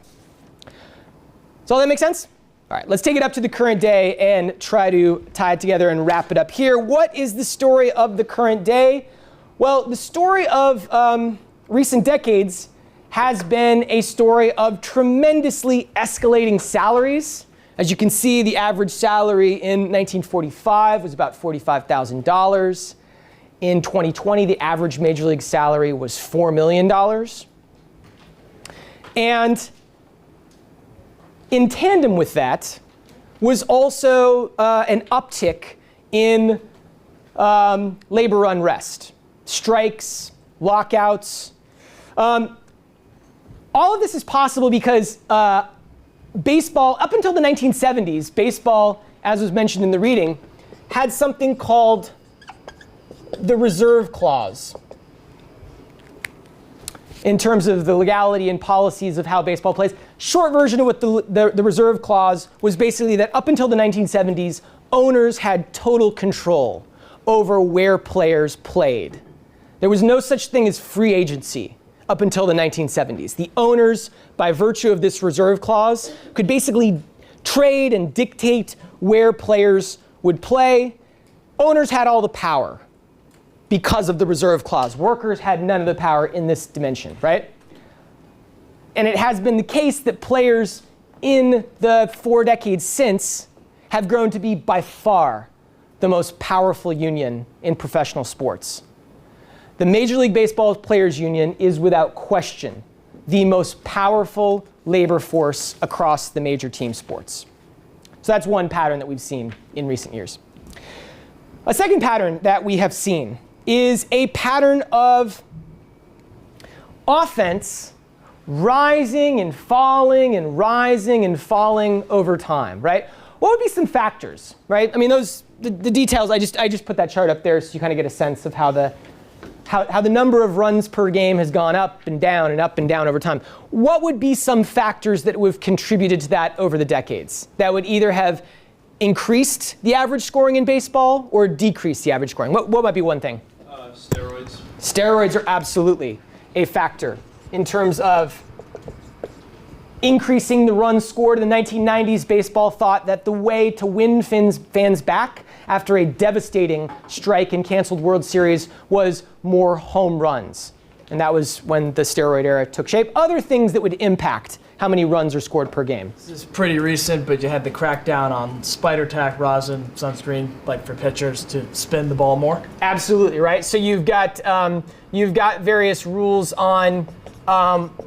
Speaker 5: Does all that make sense? All right, let's take it up to the current day and try to tie it together and wrap it up here. What is the story of the current day? Well, the story of recent decades has been a story of tremendously escalating salaries. As you can see, the average salary in 1945 was about $45,000. In 2020, the average major league salary was $4 million. And in tandem with that was also an uptick in labor unrest, strikes, lockouts. All of this is possible because baseball, up until the 1970s, baseball, as was mentioned in the reading, had something called the reserve clause in terms of the legality and policies of how baseball plays. Short version of what the reserve clause was basically that up until the 1970s, owners had total control over where players played. There was no such thing as free agency up until the 1970s. The owners, by virtue of this reserve clause, could basically trade and dictate where players would play. Owners had all the power because of the reserve clause. Workers had none of the power in this dimension, right? And it has been the case that players in the 4 decades since have grown to be by far the most powerful union in professional sports. The Major League Baseball Players Union is without question the most powerful labor force across the major team sports. So that's one pattern that we've seen in recent years. A second pattern that we have seen is a pattern of offense rising and falling and rising and falling over time, right? What would be some factors, right? I mean, the details, I just put that chart up there so you kind of get a sense of how the number of runs per game has gone up and down over time. What would be some factors that would have contributed to that over the decades that would either have increased the average scoring in baseball or decreased the average scoring? What might be one thing?
Speaker 10: Steroids.
Speaker 2: Steroids are absolutely a factor in terms of increasing the runs scored. In the 1990s, baseball thought that the way to win fans back after a devastating strike and canceled World Series was more home runs. And that was when the steroid era took shape. Other things that would impact how many runs are scored per game.
Speaker 6: This is pretty recent, but you had the crackdown on spider tack, rosin, sunscreen, like for pitchers to spin the ball more.
Speaker 2: Absolutely, right? So you've got various rules on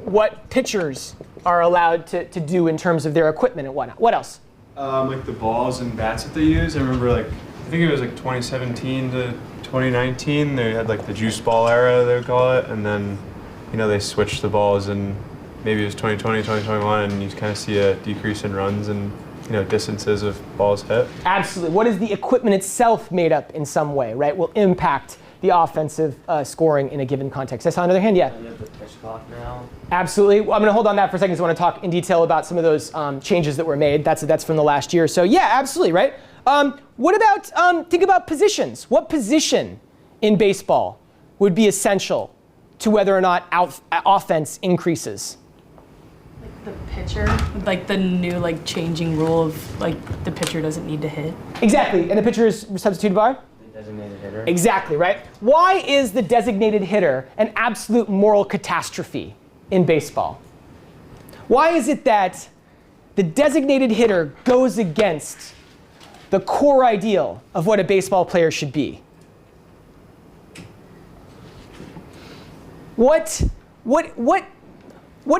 Speaker 2: what pitchers are allowed to do in terms of their equipment and whatnot. What else?
Speaker 10: Like the balls and bats that they use. I remember I think it was like 2017 to 2019. They had like the juice ball era, they would call it, and then they switched the balls, and maybe it was 2020, 2021, and you kind of see a decrease in runs and distances of balls hit?
Speaker 2: Absolutely. What is the equipment itself made up in some way, right? Will impact the offensive scoring in a given context. I saw another hand, yeah?
Speaker 9: You have the pitch clock now.
Speaker 2: Absolutely. Well, I'm going to hold on that for a second because I want to talk in detail about some of those changes that were made. That's from the last year. So yeah, absolutely, right? What about, think about positions. What position in baseball would be essential to whether or not offense increases?
Speaker 8: The pitcher, like the new changing rule of the pitcher doesn't need to hit.
Speaker 2: Exactly, and the pitcher is substituted by?
Speaker 9: The designated hitter.
Speaker 2: Exactly, right? Why is the designated hitter an absolute moral catastrophe in baseball? Why is it that the designated hitter goes against the core ideal of what a baseball player should be? What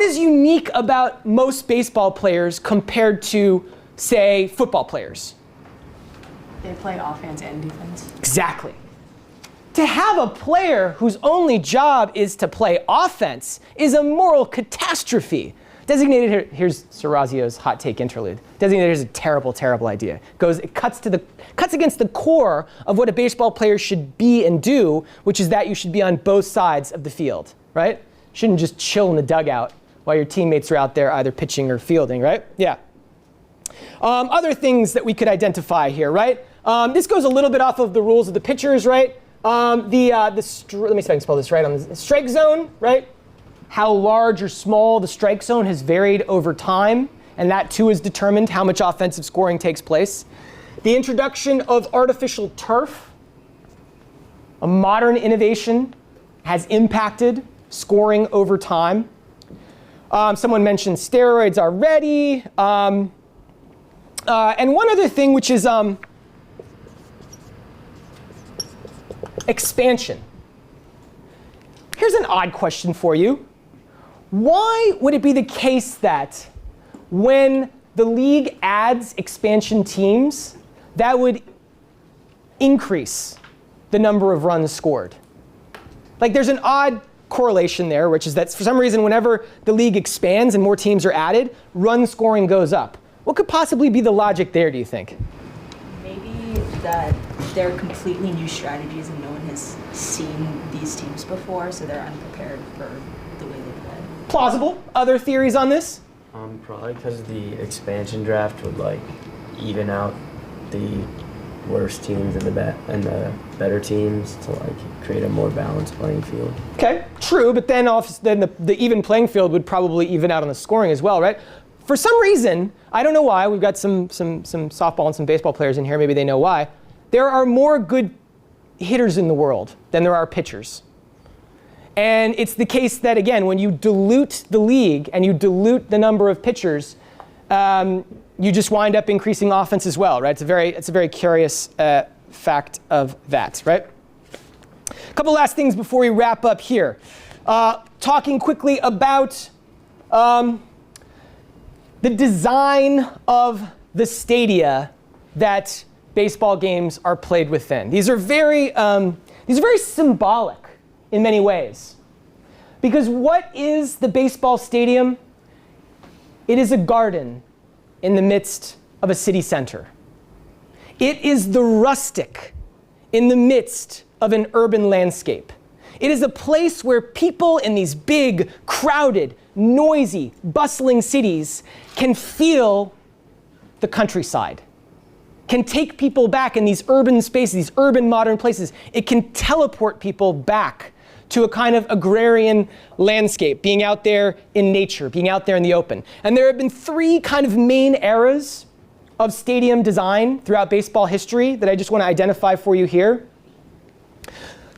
Speaker 2: is unique about most baseball players compared to, say, football players?
Speaker 8: They play offense and defense.
Speaker 2: Exactly. To have a player whose only job is to play offense is a moral catastrophe. Designated hitter, here's Serrazio's hot take interlude. Designated hitter is a terrible, terrible idea. It cuts against the core of what a baseball player should be and do, which is that you should be on both sides of the field, right? You shouldn't just chill in the dugout while your teammates are out there either pitching or fielding, right? Yeah. Other things that we could identify here, right? This goes a little bit off of the rules of the pitchers, right? Let me see if I can spell this right. On the strike zone, right? How large or small the strike zone has varied over time, and that too has determined how much offensive scoring takes place. The introduction of artificial turf, a modern innovation, has impacted scoring over time. Someone mentioned steroids already. And one other thing, which is expansion. Here's an odd question for you. Why would it be the case that when the league adds expansion teams, that would increase the number of runs scored? There's an odd correlation there, which is that for some reason, whenever the league expands and more teams are added, run scoring goes up. What could possibly be the logic there, do you think?
Speaker 12: Maybe that they're completely new strategies and no one has seen these teams before, so they're unprepared for the way they play.
Speaker 2: Plausible. Other theories on this?
Speaker 9: Probably because the expansion draft would even out the worst teams and the better teams to create a more balanced playing field.
Speaker 2: Okay, true, but then the even playing field would probably even out on the scoring as well, right? For some reason, I don't know why, we've got some softball and some baseball players in here, maybe they know why, there are more good hitters in the world than there are pitchers. And it's the case that, again, when you dilute the league and you dilute the number of pitchers, you just wind up increasing offense as well, right? It's a very curious fact of that, right? A couple last things before we wrap up here. Talking quickly about the design of the stadia that baseball games are played within. These are very symbolic in many ways. Because what is the baseball stadium? It is a garden in the midst of a city center. It is the rustic in the midst of an urban landscape. It is a place where people in these big, crowded, noisy, bustling cities can feel the countryside, can take people back in these urban spaces, these urban modern places. It can teleport people back to a kind of agrarian landscape, being out there in nature, being out there in the open. And there have been three kind of main eras of stadium design throughout baseball history that I just want to identify for you here.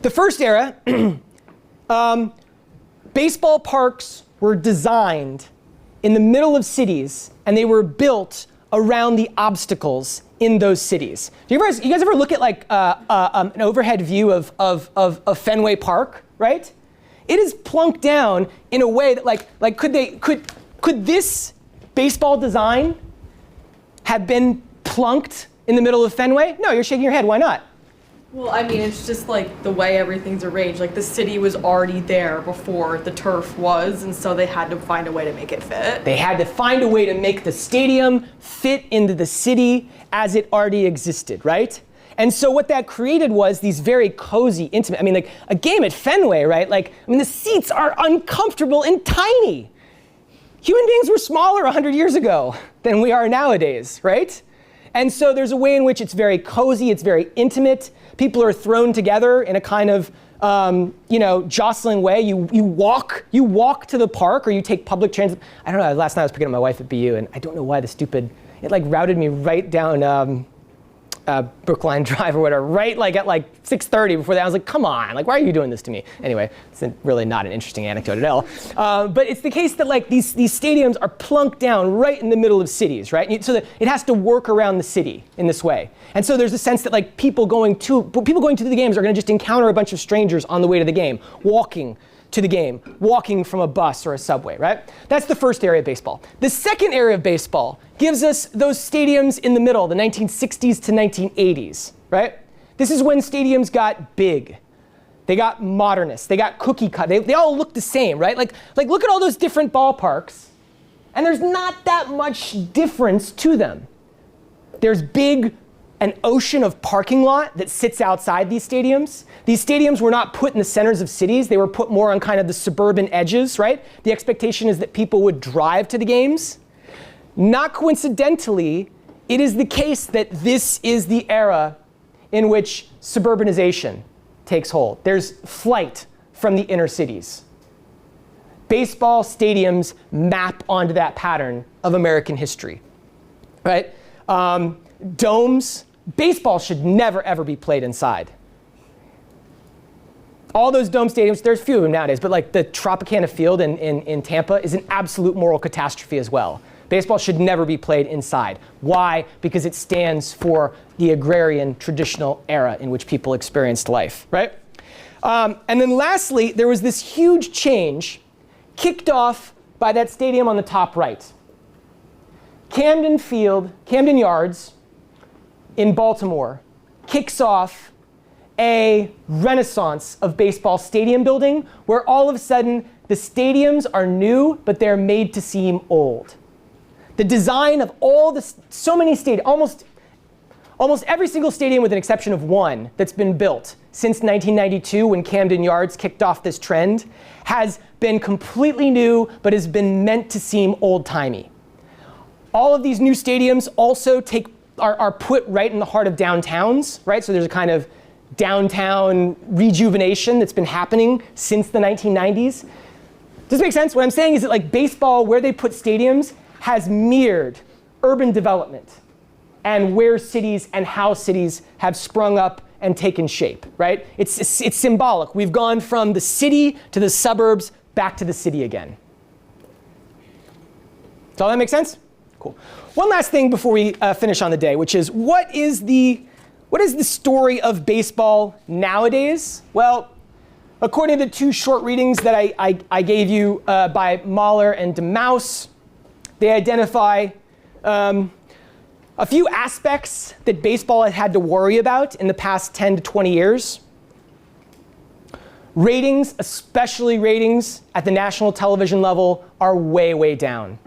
Speaker 2: The first era, baseball parks were designed in the middle of cities, and they were built around the obstacles in those cities. Do you guys ever look at an overhead view of Fenway Park, right? It is plunked down in a way that could this baseball design have been plunked in the middle of Fenway? No, you're shaking your head. Why not?
Speaker 5: Well, I mean, it's just like the way everything's arranged. Like the city was already there before the turf was, and so they had to find a way to make it fit.
Speaker 2: They had to find a way to make the stadium fit into the city as it already existed, right? And so what that created was these very cozy, intimate, I mean, like a game at Fenway, right? Like, I mean, the seats are uncomfortable and tiny. Human beings were smaller 100 years ago than we are nowadays, right? And so there's a way in which it's very cozy, it's very intimate. People are thrown together in a kind of, jostling way. You walk to the park, or you take public transit. I don't know, last night I was picking up my wife at BU, and I don't know why it like routed me right down Brookline Drive or whatever, right like at like 6:30 before that. I was like, come on, like why are you doing this to me? Anyway, it's really not an interesting anecdote at all. But it's the case that like these stadiums are plunked down right in the middle of cities, right? So that it has to work around the city in this way. And so there's a sense that like people going to the games are going to just encounter a bunch of strangers on the way to the game, walking to the game, walking from a bus or a subway, right? That's the first area of baseball. The second area of baseball gives us those stadiums in the middle, the 1960s to 1980s, right? This is when stadiums got big. They got modernist. They got cookie cut. They all look the same, right? Like look at all those different ballparks, and there's not that much difference to them. There's an ocean of parking lot that sits outside these stadiums. These stadiums were not put in the centers of cities. They were put more on kind of the suburban edges, right? The expectation is that people would drive to the games. Not coincidentally, it is the case that this is the era in which suburbanization takes hold. There's flight from the inner cities. Baseball stadiums map onto that pattern of American history, right? Domes. Baseball should never, ever be played inside. All those dome stadiums, there's few of them nowadays, but like the Tropicana Field in Tampa is an absolute moral catastrophe as well. Baseball should never be played inside. Why? Because it stands for the agrarian traditional era in which people experienced life, right? And then lastly, there was this huge change kicked off by that stadium on the top right. Camden Yards in Baltimore kicks off a renaissance of baseball stadium building where all of a sudden the stadiums are new, but they're made to seem old. The design of so many stadiums, almost every single stadium with an exception of one that's been built since 1992 when Camden Yards kicked off this trend has been completely new, but has been meant to seem old-timey. All of these new stadiums also are put right in the heart of downtowns, right? So there's a kind of downtown rejuvenation that's been happening since the 1990s. Does this make sense? What I'm saying is that like baseball, where they put stadiums, has mirrored urban development and where cities and how cities have sprung up and taken shape, right? It's symbolic. We've gone from the city to the suburbs, back to the city again. Does all that make sense? Cool. One last thing before we finish on the day, which is what is the story of baseball nowadays? Well, according to 2 short readings that I gave you by Mahler and DeMaus, they identify a few aspects that baseball has had to worry about in the past 10 to 20 years. Ratings, especially ratings at the national television level, are way, way down.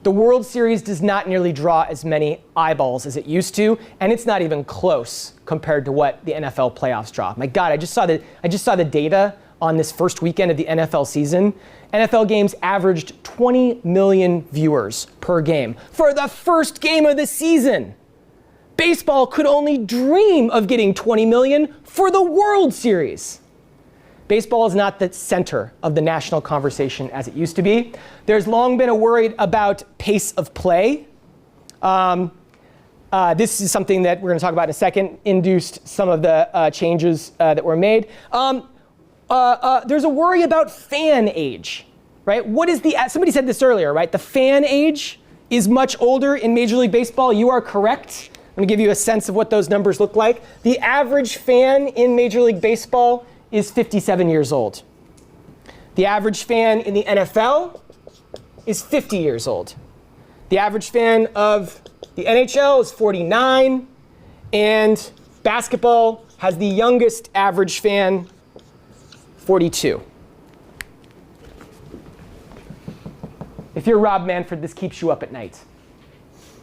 Speaker 2: The World Series does not nearly draw as many eyeballs as it used to, and it's not even close compared to what the NFL playoffs draw. My God, I just saw the data on this first weekend of the NFL season. NFL games averaged 20 million viewers per game for the first game of the season. Baseball could only dream of getting 20 million for the World Series. Baseball is not the center of the national conversation as it used to be. There's long been a worry about pace of play. This is something that we're going to talk about in a second, induced some of the changes that were made. There's a worry about fan age, right? Somebody said this earlier, right? The fan age is much older in Major League Baseball. You are correct. I'm going to give you a sense of what those numbers look like. The average fan in Major League Baseball is 57 years old. The average fan in the NFL is 50 years old. The average fan of the NHL is 49, and basketball has the youngest average fan? 42. If you're Rob Manfred, this keeps you up at night.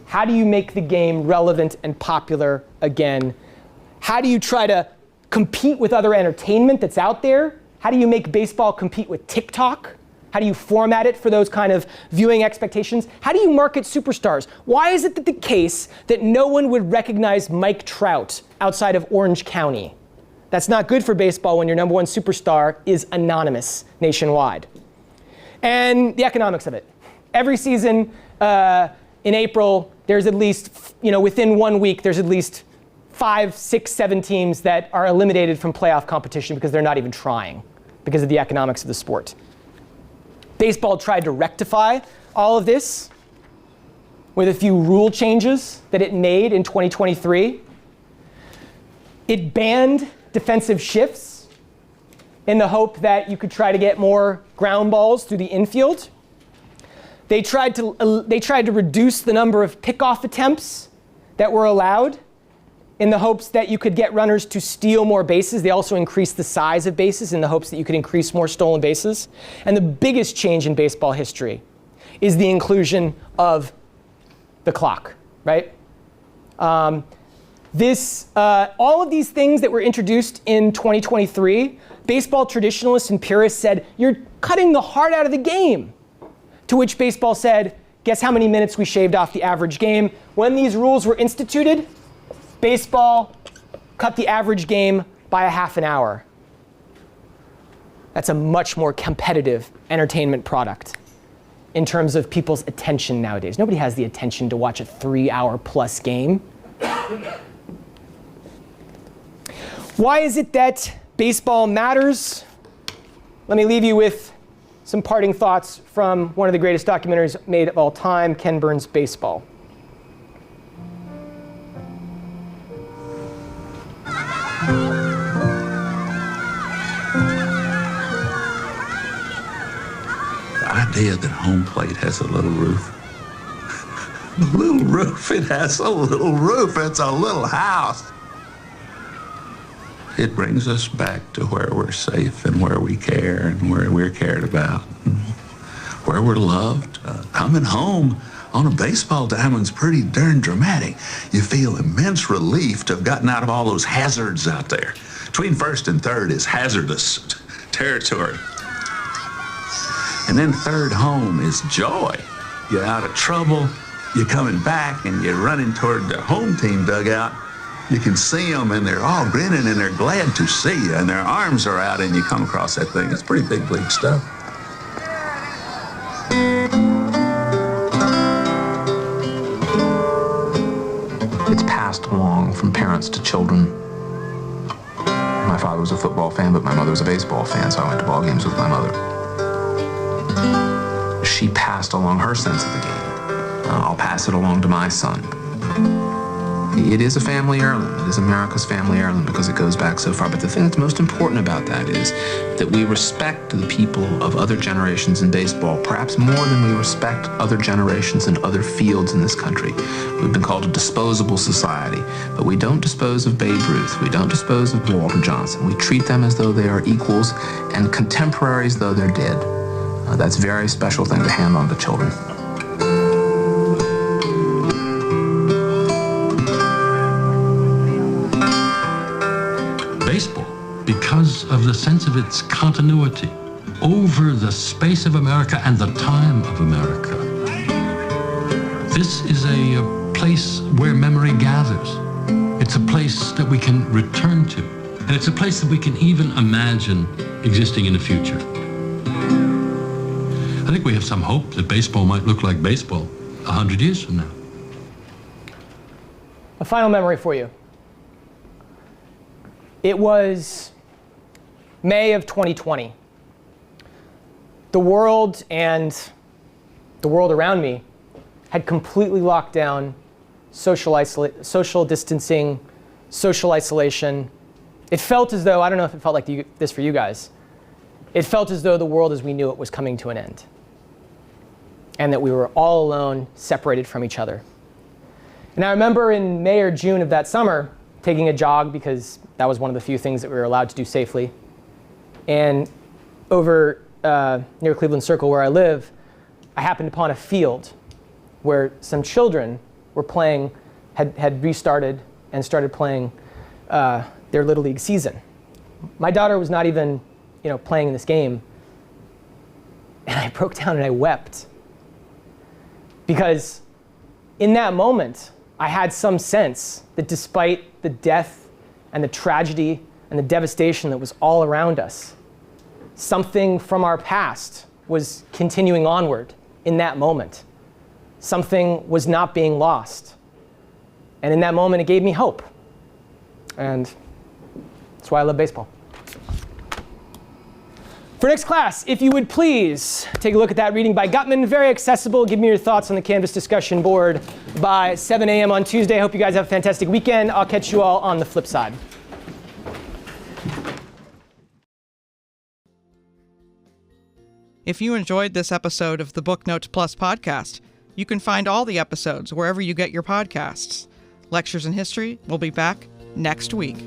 Speaker 2: How do you make the game relevant and popular again? How do you try to compete with other entertainment that's out there? How do you make baseball compete with TikTok? How do you format it for those kind of viewing expectations? How do you market superstars? Why is it the case that no one would recognize Mike Trout outside of Orange County? That's not good for baseball when your number one superstar is anonymous nationwide. And the economics of it. Every season in April, there's at least, within 1 week, there's at least 5, 6, 7 teams that are eliminated from playoff competition because they're not even trying because of the economics of the sport. Baseball tried to rectify all of this with a few rule changes that it made in 2023. It banned defensive shifts in the hope that you could try to get more ground balls through the infield. They tried to reduce the number of pickoff attempts that were allowed in the hopes that you could get runners to steal more bases. They also increased the size of bases in the hopes that you could increase more stolen bases. And the biggest change in baseball history is the inclusion of the clock, right? All of these things that were introduced in 2023, baseball traditionalists and purists said, you're cutting the heart out of the game. To which baseball said, guess how many minutes we shaved off the average game? When these rules were instituted, baseball cut the average game by a half an hour. That's a much more competitive entertainment product in terms of people's attention nowadays. Nobody has the attention to watch a 3-hour-plus game. Why is it that baseball matters? Let me leave you with some parting thoughts from one of the greatest documentaries made of all time, Ken Burns' Baseball.
Speaker 14: The idea that home plate has a little roof. A little roof, it has a little roof. It's a little house. It brings us back to where we're safe and where we care and where we're cared about, where we're loved. Coming home on a baseball diamond's pretty darn dramatic. You feel immense relief to have gotten out of all those hazards out there. Between first and third is hazardous territory. And then third home is joy. You're out of trouble, you're coming back and you're running toward the home team dugout. You can see them, and they're all grinning, and they're glad to see you, and their arms are out, and you come across that thing. It's pretty big league stuff.
Speaker 13: It's passed along from parents to children. My father was a football fan, but my mother was a baseball fan, so I went to ball games with my mother. She passed along her sense of the game. I'll pass it along to my son. It is a family heirloom. It is America's family heirloom because it goes back so far. But the thing that's most important about that is that we respect the people of other generations in baseball, perhaps more than we respect other generations in other fields in this country. We've been called a disposable society, but we don't dispose of Babe Ruth. We don't dispose of Walter Johnson. We treat them as though they are equals and contemporaries though they're dead. That's a very special thing to hand on to children.
Speaker 16: Baseball, because of the sense of its continuity over the space of America and the time of America. This is a place where memory gathers. It's a place that we can return to. And it's a place that we can even imagine existing in the future. I think we have some hope that baseball might look like baseball 100 years from now.
Speaker 2: A final memory for you. It was May of 2020. The world and the world around me had completely locked down social distancing, social isolation. It felt as though, I don't know if it felt like this for you guys, it felt as though the world as we knew it was coming to an end. And that we were all alone, separated from each other. And I remember in May or June of that summer, taking a jog because that was one of the few things that we were allowed to do safely. And over near Cleveland Circle where I live, I happened upon a field where some children were playing, had restarted and started playing their Little League season. My daughter was not even, playing in this game, and I broke down and I wept. Because in that moment, I had some sense that despite the death and the tragedy and the devastation that was all around us, something from our past was continuing onward in that moment. Something was not being lost. And in that moment, it gave me hope. And that's why I love baseball. For next class, if you would please take a look at that reading by Gutman. Very accessible. Give me your thoughts on the Canvas discussion board by 7 a.m. on Tuesday. Hope you guys have a fantastic weekend. I'll catch you all on the flip side.
Speaker 1: If you enjoyed this episode of the Book Notes Plus podcast, you can find all the episodes wherever you get your podcasts. Lectures in History will be back next week.